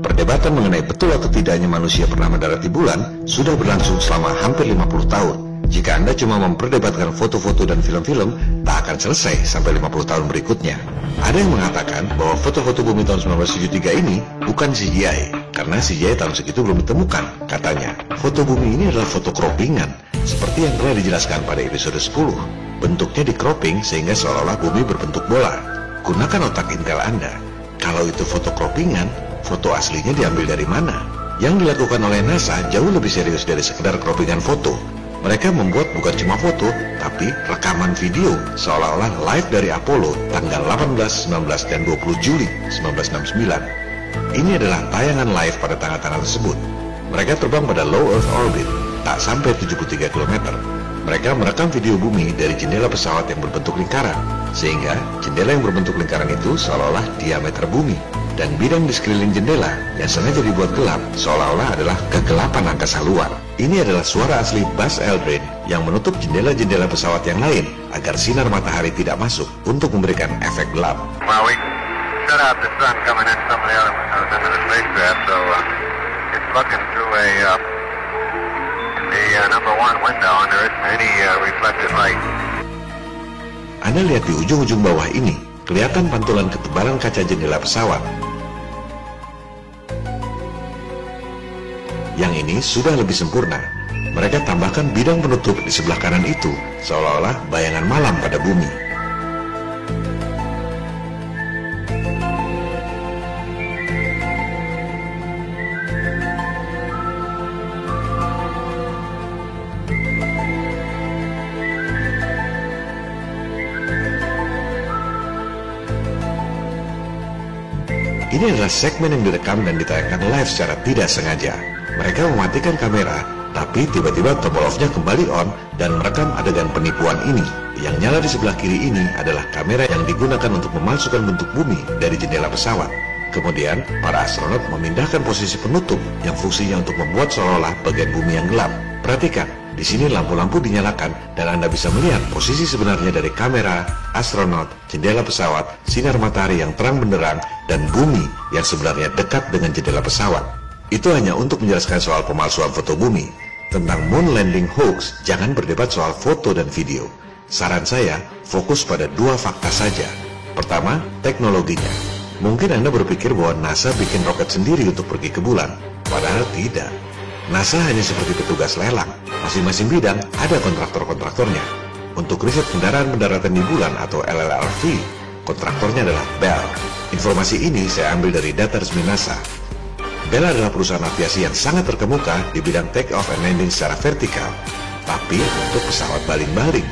Perdebatan mengenai betul atau tidaknya manusia pernah mendarat di bulan sudah berlangsung selama hampir 50 tahun. Jika Anda cuma memperdebatkan foto-foto dan film-film, tak akan selesai sampai 50 tahun berikutnya. Ada yang mengatakan bahwa foto-foto bumi tahun 1973 ini bukan CGI, karena CGI tahun segitu belum ditemukan. Katanya, foto bumi ini adalah foto croppingan, seperti yang telah dijelaskan pada episode 10. Bentuknya di cropping sehingga seolah-olah bumi berbentuk bola. Gunakan otak intel Anda. Kalau itu foto croppingan, foto aslinya diambil dari mana? Yang dilakukan oleh NASA jauh lebih serius dari sekedar croppingan foto. Mereka membuat bukan cuma foto, tapi rekaman video seolah-olah live dari Apollo tanggal 18, 19, dan 20 Juli 1969. Ini adalah tayangan live pada tanggal-tanggal tersebut. Mereka terbang pada low Earth orbit, tak sampai 73 km. Mereka merekam video bumi dari jendela pesawat yang berbentuk lingkaran, sehingga jendela yang berbentuk lingkaran itu seolah-olah diameter bumi. Dan bidang di sekeliling jendela yang sengaja dibuat gelap seolah-olah adalah kegelapan angkasa luar. Ini adalah suara asli Buzz Aldrin yang menutup jendela-jendela pesawat yang lain agar sinar matahari tidak masuk untuk memberikan efek gelap. Well, we shut out the sun coming in some of the other ones into the spacecraft, so it's looking through the number 1 window and there isn't any reflected light. Anda lihat di ujung-ujung bawah ini, kelihatan pantulan ketebalan kaca jendela pesawat. Yang ini sudah lebih sempurna. Mereka tambahkan bidang penutup di sebelah kanan itu, seolah-olah bayangan malam pada bumi. Ini adalah segmen yang direkam dan ditayangkan live secara tidak sengaja. Mereka mematikan kamera, tapi tiba-tiba tombol off-nya kembali on dan merekam adegan penipuan ini. Yang nyala di sebelah kiri ini adalah kamera yang digunakan untuk memalsukan bentuk bumi dari jendela pesawat. Kemudian, para astronot memindahkan posisi penutup yang fungsinya untuk membuat seolah-olah bagian bumi yang gelap. Perhatikan, di sini lampu-lampu dinyalakan dan Anda bisa melihat posisi sebenarnya dari kamera, astronot, jendela pesawat, sinar matahari yang terang benderang, dan bumi yang sebenarnya dekat dengan jendela pesawat. Itu hanya untuk menjelaskan soal pemalsuan foto bumi. Tentang moon landing hoax, jangan berdebat soal foto dan video. Saran saya, fokus pada 2 fakta saja. Pertama, teknologinya. Mungkin Anda berpikir bahwa NASA bikin roket sendiri untuk pergi ke bulan. Padahal tidak. NASA hanya seperti petugas lelang. Masing-masing bidang ada kontraktor-kontraktornya. Untuk riset kendaraan pendaratan di bulan atau LLRV, kontraktornya adalah Bell. Informasi ini saya ambil dari data resmi NASA. Bell adalah perusahaan aviasi yang sangat terkemuka di bidang take off and landing secara vertikal, tapi untuk pesawat baling-baling.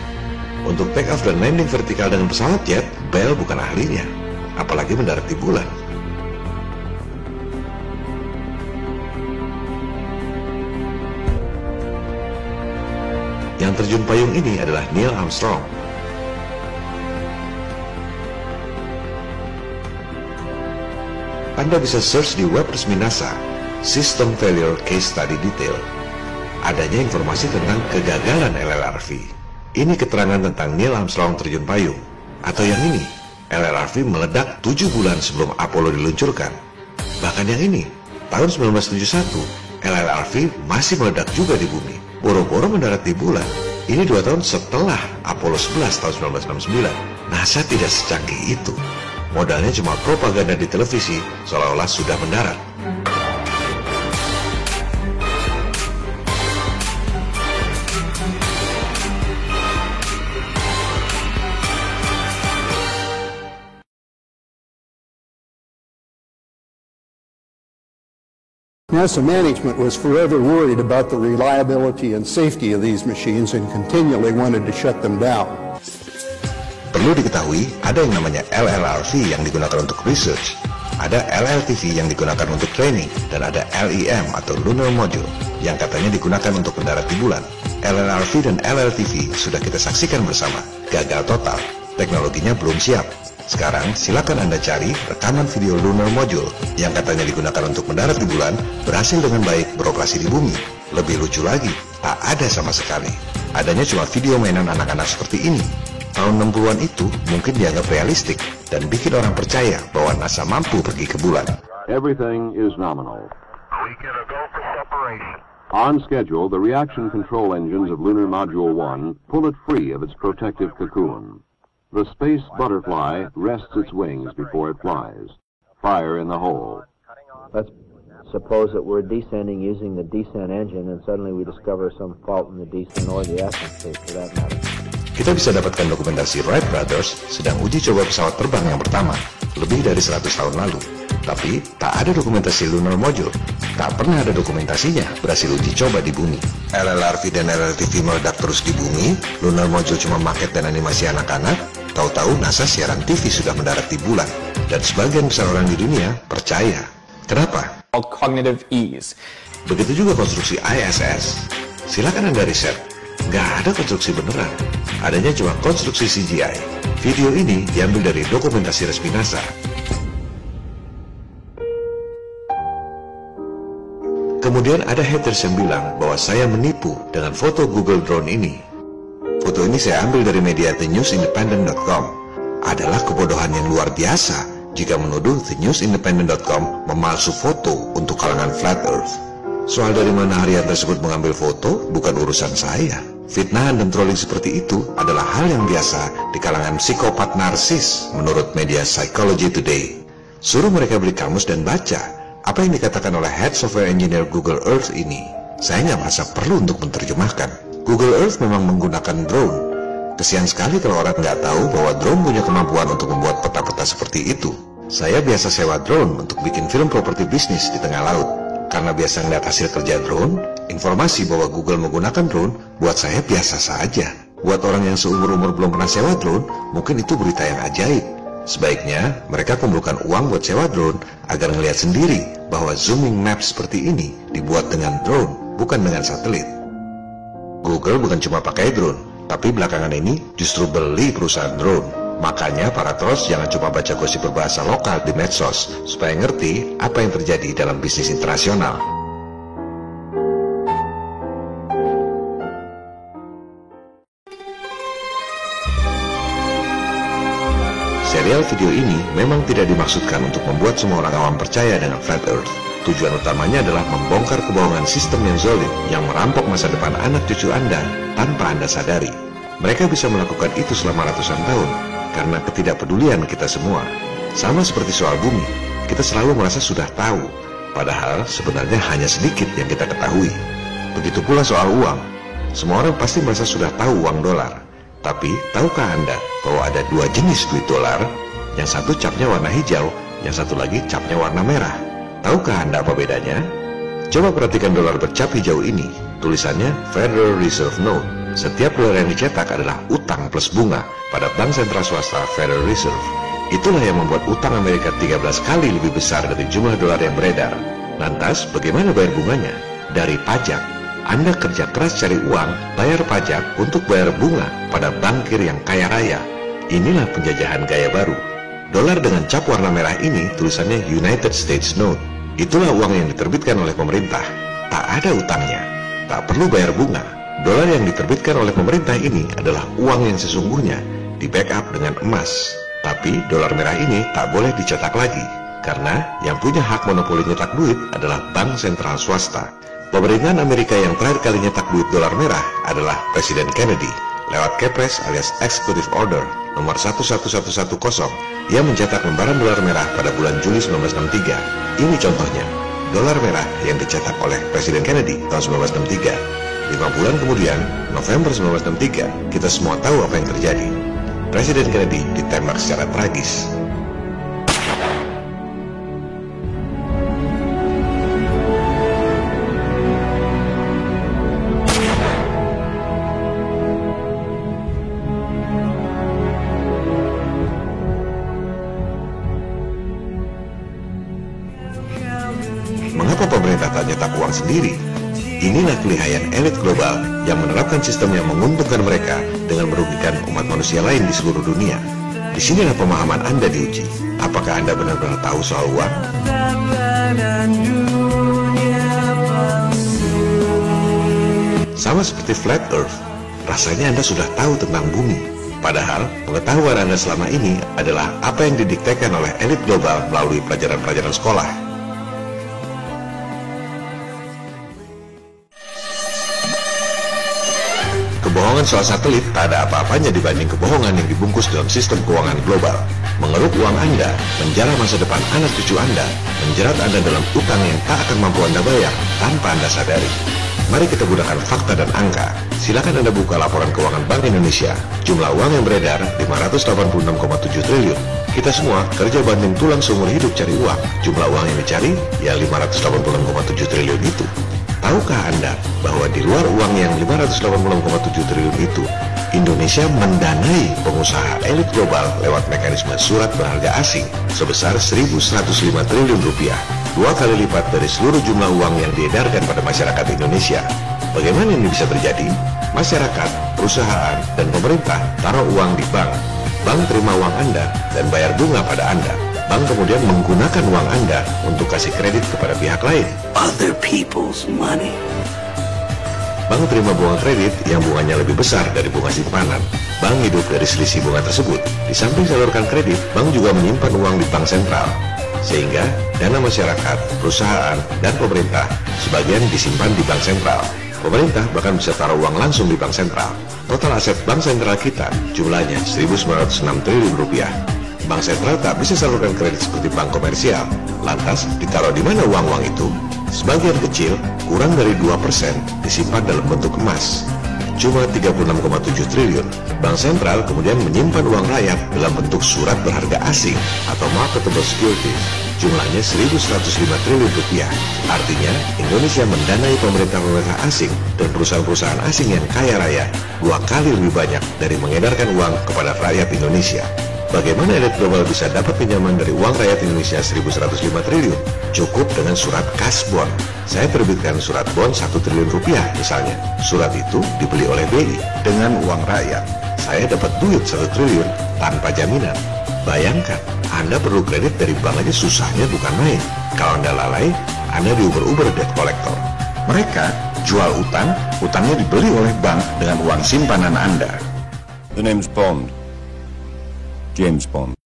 Untuk take off dan landing vertikal dengan pesawat jet, Bell bukan ahlinya, apalagi mendarat di bulan. Yang terjun payung ini adalah Neil Armstrong. Anda bisa search di web resmi NASA, System Failure Case Study Detail. Adanya informasi tentang kegagalan LLRV. Ini keterangan tentang Neil Armstrong terjun payung. Atau yang ini, LLRV meledak 7 bulan sebelum Apollo diluncurkan. Bahkan yang ini, tahun 1971, LLRV masih meledak juga di bumi. Boro-boro mendarat di bulan. Ini 2 tahun setelah Apollo 11 tahun 1969. NASA tidak secanggih itu. Modalnya cuma propaganda di televisi, seolah-olah sudah mendarat. NASA management was forever worried about the reliability and safety of these machines and continually wanted to shut them down. Perlu diketahui, ada yang namanya LLRV yang digunakan untuk research, ada LLTV yang digunakan untuk training, dan ada LEM atau Lunar Module yang katanya digunakan untuk mendarat di bulan. LLRV dan LLTV sudah kita saksikan bersama, gagal total, teknologinya belum siap. Sekarang silakan Anda cari rekaman video Lunar Module yang katanya digunakan untuk mendarat di bulan berhasil dengan baik beroperasi di bumi. Lebih lucu lagi, tak ada sama sekali. Adanya cuma video mainan anak-anak seperti ini. Tahun 60-an itu mungkin dianggap realistik dan bikin orang percaya bahwa NASA mampu pergi ke bulan. Everything is nominal. On schedule, the reaction control engines of Lunar Module 1 pull it free of its protective cocoon. The space butterfly rests its wings before it flies. Fire in the hole. Let's suppose that we're descending using the descent engine and suddenly we discover some fault in the descent or the ascent state for that matter. Kita bisa dapatkan dokumentasi Wright Brothers sedang uji coba pesawat terbang yang pertama, lebih dari 100 tahun lalu. Tapi, tak ada dokumentasi Lunar Module. Tak pernah ada dokumentasinya berhasil uji coba di bumi. LLRV dan LLTV meledak terus di bumi, Lunar Module cuma maket dan animasi anak-anak, tahu-tahu NASA siaran TV sudah mendarat di bulan. Dan sebagian besar orang di dunia percaya. Kenapa? Cognitive ease. Begitu juga konstruksi ISS. Silakan Anda riset. Nggak ada konstruksi beneran. Adanya cuma konstruksi CGI. Video ini diambil dari dokumentasi resmi NASA. Kemudian ada haters yang bilang bahwa saya menipu dengan foto Google Drone ini. Foto ini saya ambil dari media thenewsindependent.com. Adalah kebodohan yang luar biasa jika menuduh thenewsindependent.com memalsu foto untuk kalangan Flat Earth. Soal dari mana harian tersebut mengambil foto bukan urusan saya. Fitnahan dan trolling seperti itu adalah hal yang biasa di kalangan psikopat narsis menurut media Psychology Today. Suruh mereka beli kamus dan baca apa yang dikatakan oleh Head Software Engineer Google Earth ini. Saya nggak merasa perlu untuk menerjemahkan. Google Earth memang menggunakan drone. Kesian sekali kalau orang nggak tahu bahwa drone punya kemampuan untuk membuat peta-peta seperti itu. Saya biasa sewa drone untuk bikin film properti bisnis di tengah laut. Karena biasa ngeliat hasil kerja drone, informasi bahwa Google menggunakan drone buat saya biasa saja. Buat orang yang seumur-umur belum pernah sewa drone, mungkin itu berita yang ajaib. Sebaiknya mereka kumpulkan uang buat sewa drone agar ngelihat sendiri bahwa zooming map seperti ini dibuat dengan drone, bukan dengan satelit. Google bukan cuma pakai drone, tapi belakangan ini justru beli perusahaan drone. Makanya para trolls jangan cuma baca gosip berbahasa lokal di medsos supaya ngerti apa yang terjadi dalam bisnis internasional. Serial video ini memang tidak dimaksudkan untuk membuat semua orang awam percaya dengan Flat Earth. tujuan utamanya adalah membongkar kebohongan sistem yang zalim yang merampok masa depan anak cucu Anda tanpa Anda sadari. Mereka bisa melakukan itu selama ratusan tahun karena ketidakpedulian kita semua. Sama seperti soal bumi, kita selalu merasa sudah tahu, padahal sebenarnya hanya sedikit yang kita ketahui. Begitu pula soal uang. Semua orang pasti merasa sudah tahu uang dolar. Tapi, tahukah Anda bahwa ada dua jenis duit dolar? Yang satu capnya warna hijau, yang satu lagi capnya warna merah. Tahukah Anda apa bedanya? Coba perhatikan dolar bercap hijau ini. Tulisannya Federal Reserve Note. Setiap dolar yang dicetak adalah utang plus bunga pada bank sentral swasta Federal Reserve. Itulah yang membuat utang Amerika 13 kali lebih besar dari jumlah dolar yang beredar. Lantas, bagaimana bayar bunganya? Dari pajak. Anda kerja keras cari uang, bayar pajak untuk bayar bunga pada bankir yang kaya raya. Inilah penjajahan gaya baru. Dolar dengan cap warna merah ini tulisannya United States Note. Itulah uang yang diterbitkan oleh pemerintah. Tak ada utangnya, tak perlu bayar bunga. Dolar yang diterbitkan oleh pemerintah ini adalah uang yang sesungguhnya, di backup dengan emas. Tapi dolar merah ini tak boleh dicetak lagi, karena yang punya hak monopoli nyetak duit adalah bank sentral swasta. Pemerintahan Amerika yang terakhir kali nyetak duit dolar merah adalah Presiden Kennedy. Lewat Kepres alias Executive Order nomor 11110, ia mencetak lembaran dolar merah pada bulan Juli 1963. Ini contohnya, dolar merah yang dicetak oleh Presiden Kennedy tahun 1963. 5 bulan kemudian, November 1963, kita semua tahu apa yang terjadi. Presiden Kennedy ditembak secara tragis. Mengapa pemerintah tak nyetak uang sendiri? Inilah kelihayan elit global yang menerapkan sistem yang menguntungkan mereka dengan merugikan umat manusia lain di seluruh dunia. Di sinilah pemahaman Anda diuji. Apakah Anda benar-benar tahu soal uang? Sama seperti flat earth, rasanya Anda sudah tahu tentang bumi. Padahal, pengetahuan Anda selama ini adalah apa yang didiktekan oleh elit global melalui pelajaran-pelajaran sekolah. Kebohongan soal satelit tak ada apa-apanya dibanding kebohongan yang dibungkus dalam sistem keuangan global. Mengeruk uang Anda, menjara masa depan anak cucu Anda, menjerat Anda dalam utang yang tak akan mampu Anda bayar tanpa Anda sadari. Mari kita gunakan fakta dan angka. Silakan Anda buka laporan keuangan Bank Indonesia. Jumlah uang yang beredar 586,7 triliun. Kita semua kerja banting tulang seumur hidup cari uang. Jumlah uang yang dicari ya 586,7 triliun itu. Tahukah Anda bahwa di luar uang yang 586,7 triliun itu, Indonesia mendanai pengusaha elit global lewat mekanisme surat berharga asing sebesar 1.105 triliun rupiah, 2 kali lipat dari seluruh jumlah uang yang diedarkan pada masyarakat Indonesia. Bagaimana ini bisa terjadi? Masyarakat, perusahaan, dan pemerintah taruh uang di bank. Bank terima uang Anda dan bayar bunga pada Anda. Bank kemudian menggunakan uang Anda untuk kasih kredit kepada pihak lain. Other people's money. Bank terima bunga kredit yang bunganya lebih besar dari bunga simpanan. Bank hidup dari selisih bunga tersebut. Di samping salurkan kredit, bank juga menyimpan uang di bank sentral. Sehingga dana masyarakat, perusahaan, dan pemerintah sebagian disimpan di bank sentral. Pemerintah bahkan bisa taruh uang langsung di bank sentral. Total aset bank sentral kita jumlahnya 1.906 triliun rupiah. Bank sentral tak bisa salurkan kredit seperti bank komersial. Lantas, ditaruh di mana uang-uang itu? Sebagian kecil, kurang dari 2%, disimpan dalam bentuk emas. Cuma 36,7 triliun. Bank sentral kemudian menyimpan uang rakyat dalam bentuk surat berharga asing atau marketable securities. Jumlahnya 1.105 triliun rupiah. Artinya, Indonesia mendanai pemerintah-pemerintah asing dan perusahaan-perusahaan asing yang kaya raya 2 kali lebih banyak dari mengedarkan uang kepada rakyat Indonesia. Bagaimana elit global bisa dapat pinjaman dari uang rakyat Indonesia 1.105 triliun? Cukup dengan surat cash bond. Saya terbitkan surat bond 1 triliun rupiah misalnya. Surat itu dibeli oleh BI dengan uang rakyat. Saya dapat duit 1 triliun tanpa jaminan. Bayangkan, Anda perlu kredit dari bank aja susahnya bukan main. Kalau Anda lalai, Anda diuber-uber debt collector. Mereka jual utang, utangnya dibeli oleh bank dengan uang simpanan Anda. The name's Bond. James Bond.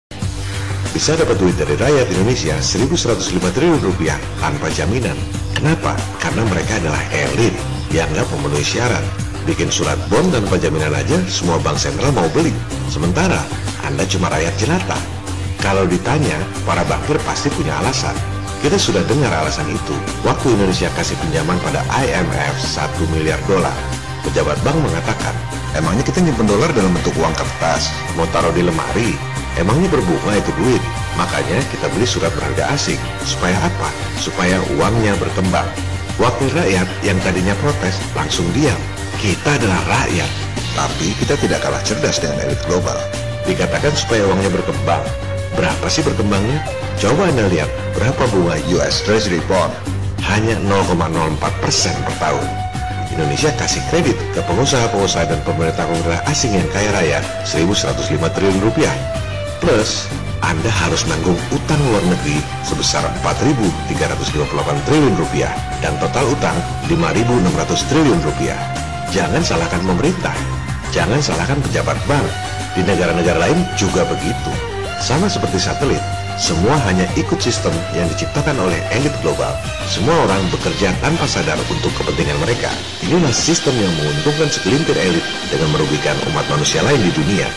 bisa dapat duit dari rakyat Indonesia 1.105 triliun rupiah tanpa jaminan. Kenapa? Karena mereka adalah elit, dianggap memenuhi syarat. Bikin surat bond tanpa jaminan aja semua bank sentral mau beli. Sementara Anda cuma rakyat jelata. Kalau ditanya, para bankir pasti punya alasan. Kita sudah dengar alasan itu waktu Indonesia kasih pinjaman pada IMF $1 miliar. Pejabat bank mengatakan, emangnya kita nyimpen dolar dalam bentuk uang kertas, mau taruh di lemari? Emangnya berbunga itu duit? Makanya kita beli surat berharga asing. Supaya apa? Supaya uangnya berkembang. Wakil rakyat yang tadinya protes langsung diam. Kita adalah rakyat, tapi kita tidak kalah cerdas dengan elit global. Dikatakan supaya uangnya berkembang. Berapa sih berkembangnya? Coba Anda lihat berapa bunga US Treasury Bond. Hanya 0,04% per tahun. Indonesia kasih kredit ke pengusaha-pengusaha dan pemerintah asing yang kaya raya 1.105 triliun rupiah. Plus, Anda harus nanggung utang luar negeri sebesar 4.358 triliun rupiah dan total utang 5.600 triliun rupiah. Jangan salahkan pemerintah, jangan salahkan pejabat bank. Di negara-negara lain juga begitu. Sama seperti satelit, semua hanya ikut sistem yang diciptakan oleh elit global. Semua orang bekerja tanpa sadar untuk kepentingan mereka. Inilah sistem yang menguntungkan segelintir elit dengan merugikan umat manusia lain di dunia.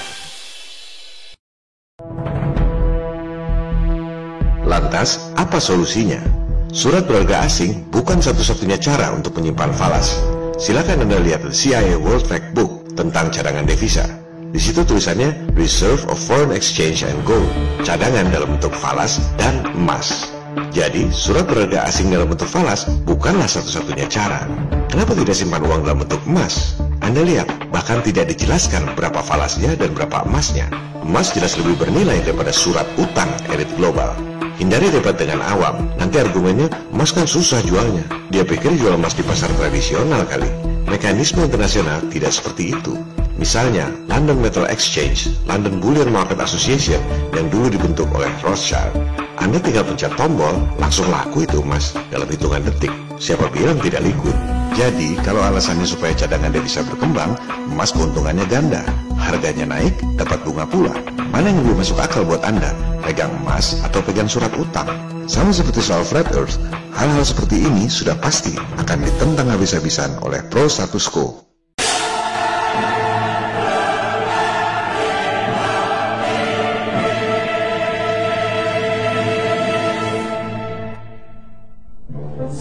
Lantas, apa solusinya? Surat berharga asing bukan satu-satunya cara untuk menyimpan falas. Silakan Anda lihat CIA World Factbook tentang cadangan devisa. Di situ tulisannya Reserve of Foreign Exchange and Gold, cadangan dalam bentuk falas dan emas. Jadi, surat berharga asing dalam bentuk falas bukanlah satu-satunya cara. Kenapa tidak simpan uang dalam bentuk emas? Anda lihat, bahkan tidak dijelaskan berapa falasnya dan berapa emasnya. Emas jelas lebih bernilai daripada surat utang elit global. Hindari debat dengan awam, nanti argumennya emas kan susah jualnya. Dia pikir jual emas di pasar tradisional kali. Mekanisme internasional tidak seperti itu. Misalnya, London Metal Exchange, London Bullion Market Association yang dulu dibentuk oleh Rothschild. Anda tinggal pencet tombol, langsung laku itu emas dalam hitungan detik. Siapa bilang tidak liquid? Jadi, kalau alasannya supaya cadangan devisa berkembang, emas keuntungannya ganda. Harganya naik, dapat bunga pula. Mana yang lebih masuk akal buat Anda? Pegang emas atau pegang surat utang? Sama seperti soal flat earth, hal-hal seperti ini sudah pasti akan ditentang habis-habisan oleh pro status quo.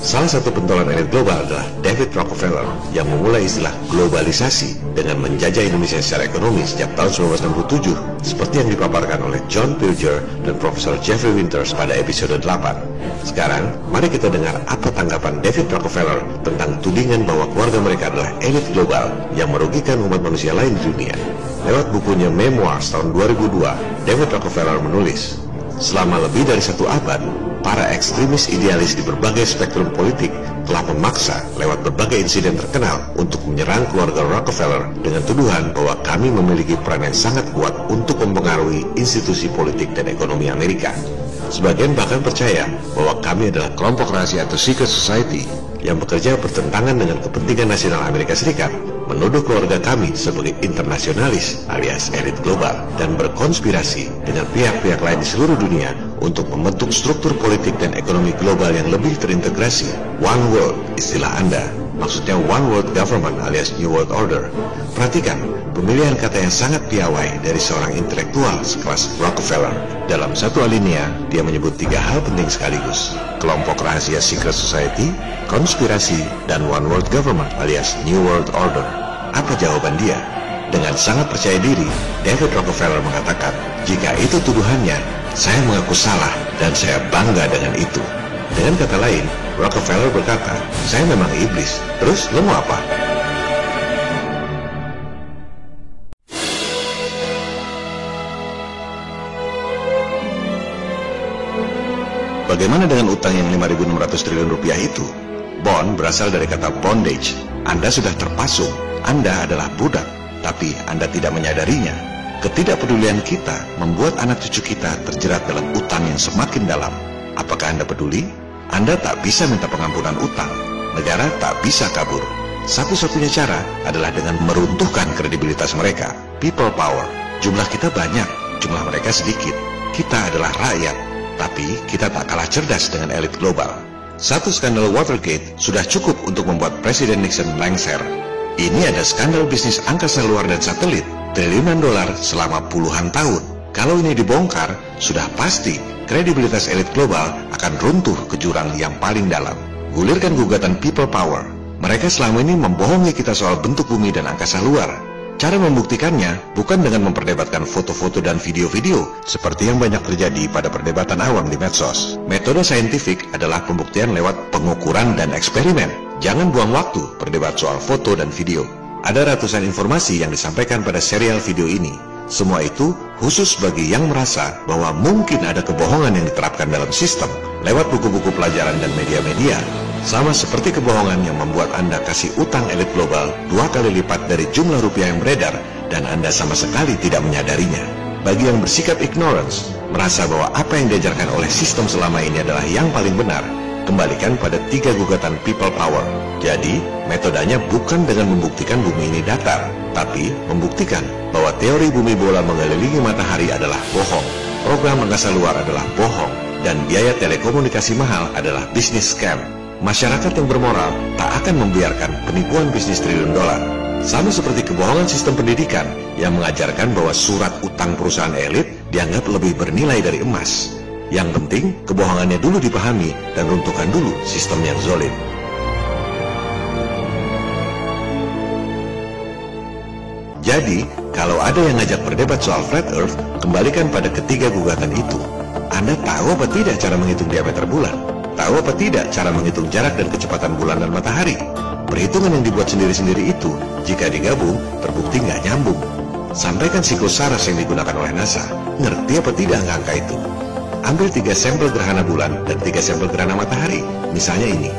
Salah satu pentolan elit global adalah David Rockefeller yang memulai istilah globalisasi dengan menjajah Indonesia secara ekonomi sejak tahun 1967 seperti yang dipaparkan oleh John Pilger dan Profesor Jeffrey Winters pada episode 8. Sekarang, mari kita dengar apa tanggapan David Rockefeller tentang tudingan bahwa keluarga mereka adalah elit global yang merugikan umat manusia lain di dunia. Lewat bukunya Memoirs tahun 2002, David Rockefeller menulis, selama lebih dari 1 abad, para ekstremis idealis di berbagai spektrum politik telah memaksa lewat berbagai insiden terkenal untuk menyerang keluarga Rockefeller dengan tuduhan bahwa kami memiliki peran yang sangat kuat untuk mempengaruhi institusi politik dan ekonomi Amerika. Sebagian bahkan percaya bahwa kami adalah kelompok rahasia atau secret society yang bekerja bertentangan dengan kepentingan nasional Amerika Serikat, menuduh keluarga kami sebagai internasionalis alias elit global dan berkonspirasi dengan pihak-pihak lain di seluruh dunia untuk membentuk struktur politik dan ekonomi global yang lebih terintegrasi. One World, istilah Anda, maksudnya One World Government alias New World Order. Perhatikan, pemilihan kata yang sangat piawai dari seorang intelektual sekelas Rockefeller. Dalam satu alinea, dia menyebut 3 hal penting sekaligus. Kelompok rahasia Secret Society, konspirasi, dan One World Government alias New World Order. Apa jawaban dia? Dengan sangat percaya diri, David Rockefeller mengatakan, jika itu tuduhannya, saya mengaku salah dan saya bangga dengan itu. Dengan kata lain, Rockefeller berkata, saya memang iblis, terus lo mau apa? Bagaimana dengan utang yang 5.600 triliun rupiah itu? Bond berasal dari kata bondage. Anda sudah terpasung, Anda adalah budak, tapi Anda tidak menyadarinya. Ketidakpedulian kita membuat anak cucu kita terjerat dalam utang yang semakin dalam. Apakah Anda peduli? Anda tak bisa minta pengampunan utang. Negara tak bisa kabur. Satu-satunya cara adalah dengan meruntuhkan kredibilitas mereka. People power. Jumlah kita banyak, jumlah mereka sedikit. kita adalah rakyat, tapi kita tak kalah cerdas dengan elit global. Satu skandal Watergate sudah cukup untuk membuat Presiden Nixon lengser. Ini ada skandal bisnis angkasa luar dan satelit, triliunan dolar selama puluhan tahun. Kalau ini dibongkar, sudah pasti kredibilitas elit global akan runtuh ke jurang yang paling dalam. Gulirkan gugatan people power. Mereka selama ini membohongi kita soal bentuk bumi dan angkasa luar. Cara membuktikannya bukan dengan memperdebatkan foto-foto dan video-video seperti yang banyak terjadi pada perdebatan awam di medsos. Metode saintifik adalah pembuktian lewat pengukuran dan eksperimen. Jangan buang waktu berdebat soal foto dan video. Ada ratusan informasi yang disampaikan pada serial video ini. Semua itu khusus bagi yang merasa bahwa mungkin ada kebohongan yang diterapkan dalam sistem lewat buku-buku pelajaran dan media-media. Sama seperti kebohongan yang membuat Anda kasih utang elit global 2 kali lipat dari jumlah rupiah yang beredar dan Anda sama sekali tidak menyadarinya. Bagi yang bersikap ignorance, merasa bahwa apa yang diajarkan oleh sistem selama ini adalah yang paling benar, kembalikan pada 3 gugatan people power. Jadi, metodenya bukan dengan membuktikan bumi ini datar, tapi membuktikan bahwa teori bumi bola mengelilingi matahari adalah bohong, program angkasa luar adalah bohong, dan biaya telekomunikasi mahal adalah bisnis scam. Masyarakat yang bermoral tak akan membiarkan penipuan bisnis triliun dolar. Sama seperti kebohongan sistem pendidikan yang mengajarkan bahwa surat utang perusahaan elit dianggap lebih bernilai dari emas. Yang penting, kebohongannya dulu dipahami dan runtuhkan dulu sistem yang zolim. Jadi, kalau ada yang ngajak berdebat soal flat earth, kembalikan pada ketiga gugatan itu. Anda tahu apa tidak cara menghitung diameter bulan? Tahu apa tidak cara menghitung jarak dan kecepatan bulan dan matahari? Perhitungan yang dibuat sendiri-sendiri itu, jika digabung, terbukti nggak nyambung. Sampaikan siklus Saras yang digunakan oleh NASA. Ngerti apa tidak angka itu? Ambil 3 sampel gerhana bulan dan 3 sampel gerhana matahari. Misalnya ini.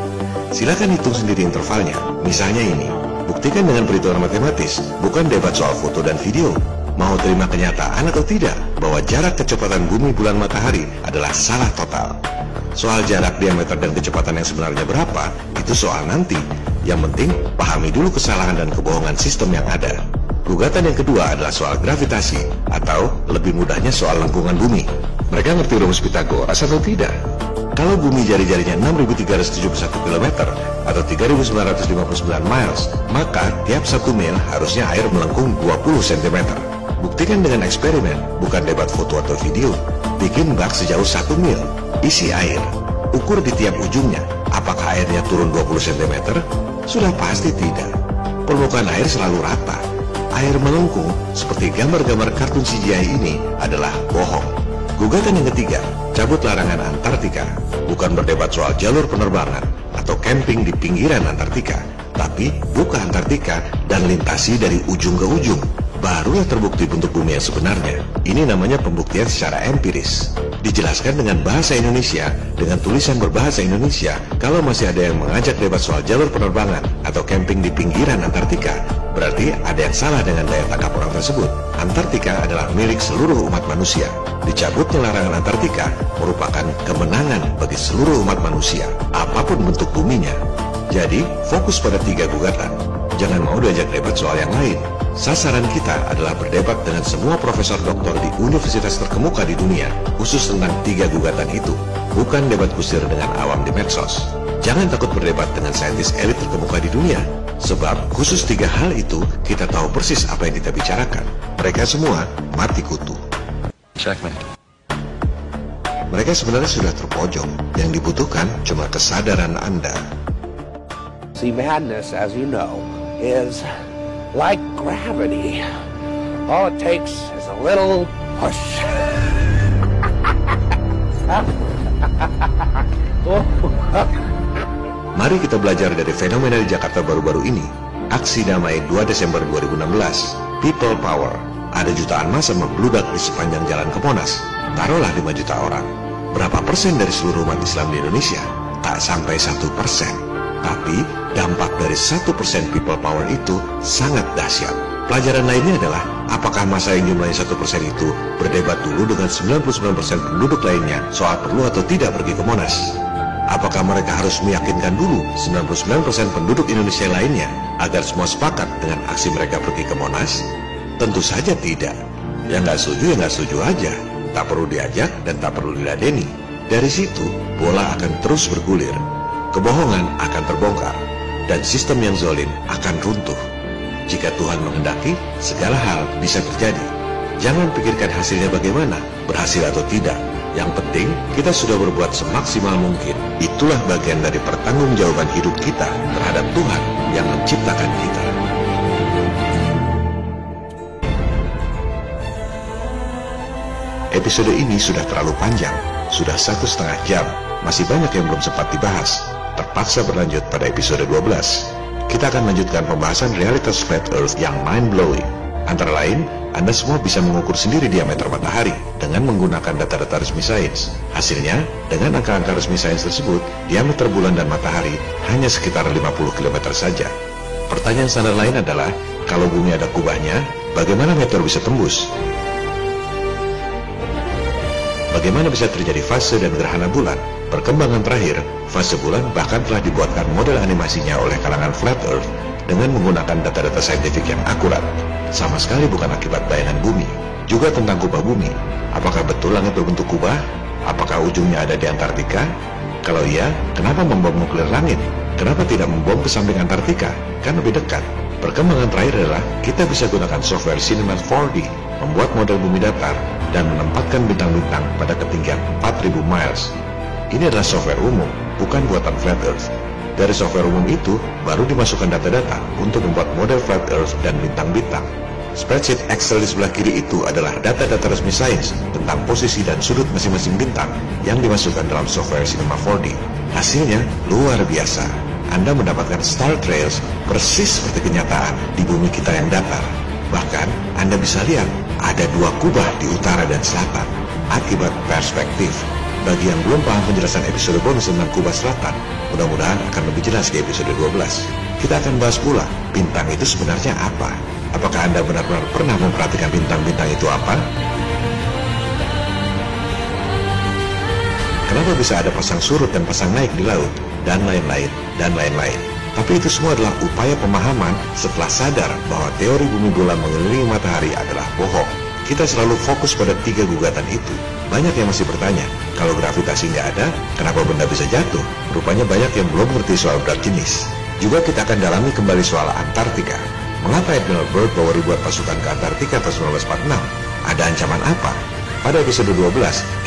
Silakan hitung sendiri intervalnya. Misalnya ini. Buktikan dengan perhitungan matematis, bukan debat soal foto dan video. Mau terima kenyataan atau tidak bahwa jarak kecepatan bumi, bulan, matahari adalah salah total. Soal jarak, diameter, dan kecepatan yang sebenarnya berapa, itu soal nanti. Yang penting, pahami dulu kesalahan dan kebohongan sistem yang ada. Gugatan yang kedua adalah soal gravitasi, atau lebih mudahnya soal lengkungan bumi. Mereka ngerti rumus Pythagoras atau tidak? Kalau bumi jari-jarinya 6.371 km atau 3.959 miles, maka tiap 1 mil harusnya air melengkung 20 cm. Buktikan dengan eksperimen, bukan debat foto atau video. Bikin bak sejauh 1 mil, isi air, ukur di tiap ujungnya. Apakah airnya turun 20 cm? Sudah pasti tidak. Permukaan air selalu rata. Air melengkung seperti gambar-gambar kartun CGI ini adalah bohong. Gugatan yang ketiga, cabut larangan Antartika. Bukan berdebat soal jalur penerbangan atau camping di pinggiran Antartika, tapi buka Antartika dan lintasi dari ujung ke ujung. Barulah terbukti bentuk bumi yang sebenarnya. Ini namanya pembuktian secara empiris. Dijelaskan dengan bahasa Indonesia, dengan tulisan berbahasa Indonesia. Kalau masih ada yang mengajak debat soal jalur penerbangan atau camping di pinggiran Antartika, berarti ada yang salah dengan daya tangkap orang tersebut. Antartika adalah milik seluruh umat manusia. Dicabutnya larangan Antartika merupakan kemenangan bagi seluruh umat manusia, apapun bentuk buminya. Jadi, fokus pada 3 gugatan. Jangan mau diajak debat soal yang lain. Sasaran kita adalah berdebat dengan semua profesor doktor di universitas terkemuka di dunia, khusus tentang 3 gugatan itu, bukan debat kusir dengan awam di medsos. Jangan takut berdebat dengan saintis elit terkemuka di dunia, sebab khusus 3 hal itu kita tahu persis apa yang kita bicarakan. Mereka semua mati kutu. Checkmate. Mereka sebenarnya sudah terpojok. Yang dibutuhkan cuma kesadaran Anda. See, madness, as you know, is like gravity. All it takes is a little push. Mari kita belajar dari fenomena di Jakarta baru-baru ini. Aksi damai 2 Desember 2016. People Power. Ada jutaan massa membludak di sepanjang jalan ke Monas. Taruhlah 5 juta orang. Berapa persen dari seluruh umat Islam di Indonesia? Tak sampai 1%. Tapi dampak dari 1% people power itu sangat dahsyat. Pelajaran lainnya adalah, apakah massa yang jumlahnya 1% itu berdebat dulu dengan 99% penduduk lainnya soal perlu atau tidak pergi ke Monas? Apakah mereka harus meyakinkan dulu 99% penduduk Indonesia lainnya agar semua sepakat dengan aksi mereka pergi ke Monas? Tentu saja tidak. Yang nggak setuju ya nggak setuju aja. tak perlu diajak dan tak perlu diladeni. Dari situ, bola akan terus bergulir. Kebohongan akan terbongkar, dan sistem yang zalim akan runtuh. Jika Tuhan menghendaki, segala hal bisa terjadi. Jangan pikirkan hasilnya bagaimana, berhasil atau tidak. Yang penting, kita sudah berbuat semaksimal mungkin. Itulah bagian dari pertanggungjawaban hidup kita terhadap Tuhan yang menciptakan kita. Episode ini sudah terlalu panjang, sudah 1,5 jam. Masih banyak yang belum sempat dibahas. Terpaksa berlanjut pada episode 12. Kita akan lanjutkan pembahasan realitas flat earth yang mind-blowing. Antara lain, Anda semua bisa mengukur sendiri diameter matahari dengan menggunakan data-data resmi sains. Hasilnya, dengan angka-angka resmi sains tersebut, diameter bulan dan matahari hanya sekitar 50 km saja. Pertanyaan standar lain adalah, kalau bumi ada kubahnya, bagaimana meteor bisa tembus? Bagaimana bisa terjadi fase dan gerhana bulan? Perkembangan terakhir, fase bulan bahkan telah dibuatkan model animasinya oleh kalangan flat earth dengan menggunakan data-data saintifik yang akurat. Sama sekali bukan akibat bayangan bumi. Juga tentang kubah bumi. Apakah betul langit berbentuk kubah? Apakah ujungnya ada di Antartika? Kalau iya, kenapa membom nuklir langit? Kenapa tidak membom ke samping Antartika? Kan lebih dekat. Perkembangan terakhir adalah kita bisa gunakan software Cinema 4D, membuat model bumi datar, dan menempatkan bintang-bintang pada ketinggian 4.000 miles. Ini adalah software umum, bukan buatan flat earth. Dari software umum itu, baru dimasukkan data-data untuk membuat model flat earth dan bintang-bintang. Spreadsheet Excel di sebelah kiri itu adalah data-data resmi sains tentang posisi dan sudut masing-masing bintang yang dimasukkan dalam software Cinema 4D. Hasilnya luar biasa. Anda mendapatkan star trails persis seperti kenyataan di bumi kita yang datar. Bahkan, Anda bisa lihat ada 2 kubah di utara dan selatan akibat perspektif. Bagi yang belum paham penjelasan episode bonus tentang kubah selatan, mudah-mudahan akan lebih jelas di episode 12. Kita akan bahas pula, bintang itu sebenarnya apa? Apakah Anda benar-benar pernah memperhatikan bintang-bintang itu apa? Kenapa bisa ada pasang surut dan pasang naik di laut? Dan lain-lain, dan lain-lain. Tapi itu semua adalah upaya pemahaman setelah sadar bahwa teori bumi bulan mengelilingi matahari adalah bohong. Kita selalu fokus pada 3 gugatan itu. Banyak yang masih bertanya, kalau gravitasi nggak ada, kenapa benda bisa jatuh? Rupanya banyak yang belum mengerti soal berat jenis. Juga kita akan dalami kembali soal Antartika. Mengapa Admiral Byrd bawa ribuan pasukan ke Antartika tahun 1946? Ada ancaman apa? Pada episode 12,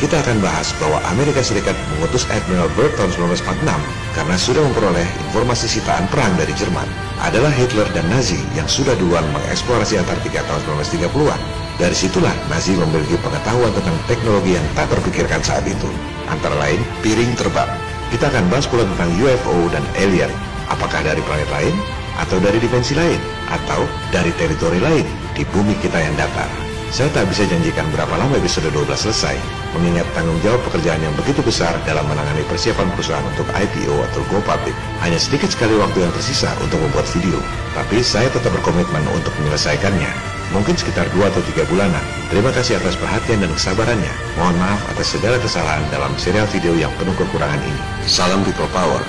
kita akan bahas bahwa Amerika Serikat mengutus Admiral Byrd tahun 1946 karena sudah memperoleh informasi sitaan perang dari Jerman. Adalah Hitler dan Nazi yang sudah duluan mengeksplorasi Antartika tahun 1930-an. Dari situlah Nazi memiliki pengetahuan tentang teknologi yang tak terpikirkan saat itu. Antara lain, piring terbang. Kita akan bahas pula tentang UFO dan alien. Apakah dari planet lain? Atau dari dimensi lain? Atau dari teritori lain di bumi kita yang datar? Saya tak bisa janjikan berapa lama episode 12 selesai, mengingat tanggung jawab pekerjaan yang begitu besar dalam menangani persiapan perusahaan untuk IPO atau go public. Hanya sedikit sekali waktu yang tersisa untuk membuat video, tapi saya tetap berkomitmen untuk menyelesaikannya. Mungkin sekitar 2 atau 3 bulanan. Terima kasih atas perhatian dan kesabarannya. Mohon maaf atas segala kesalahan dalam serial video yang penuh kekurangan ini. Salam People Power.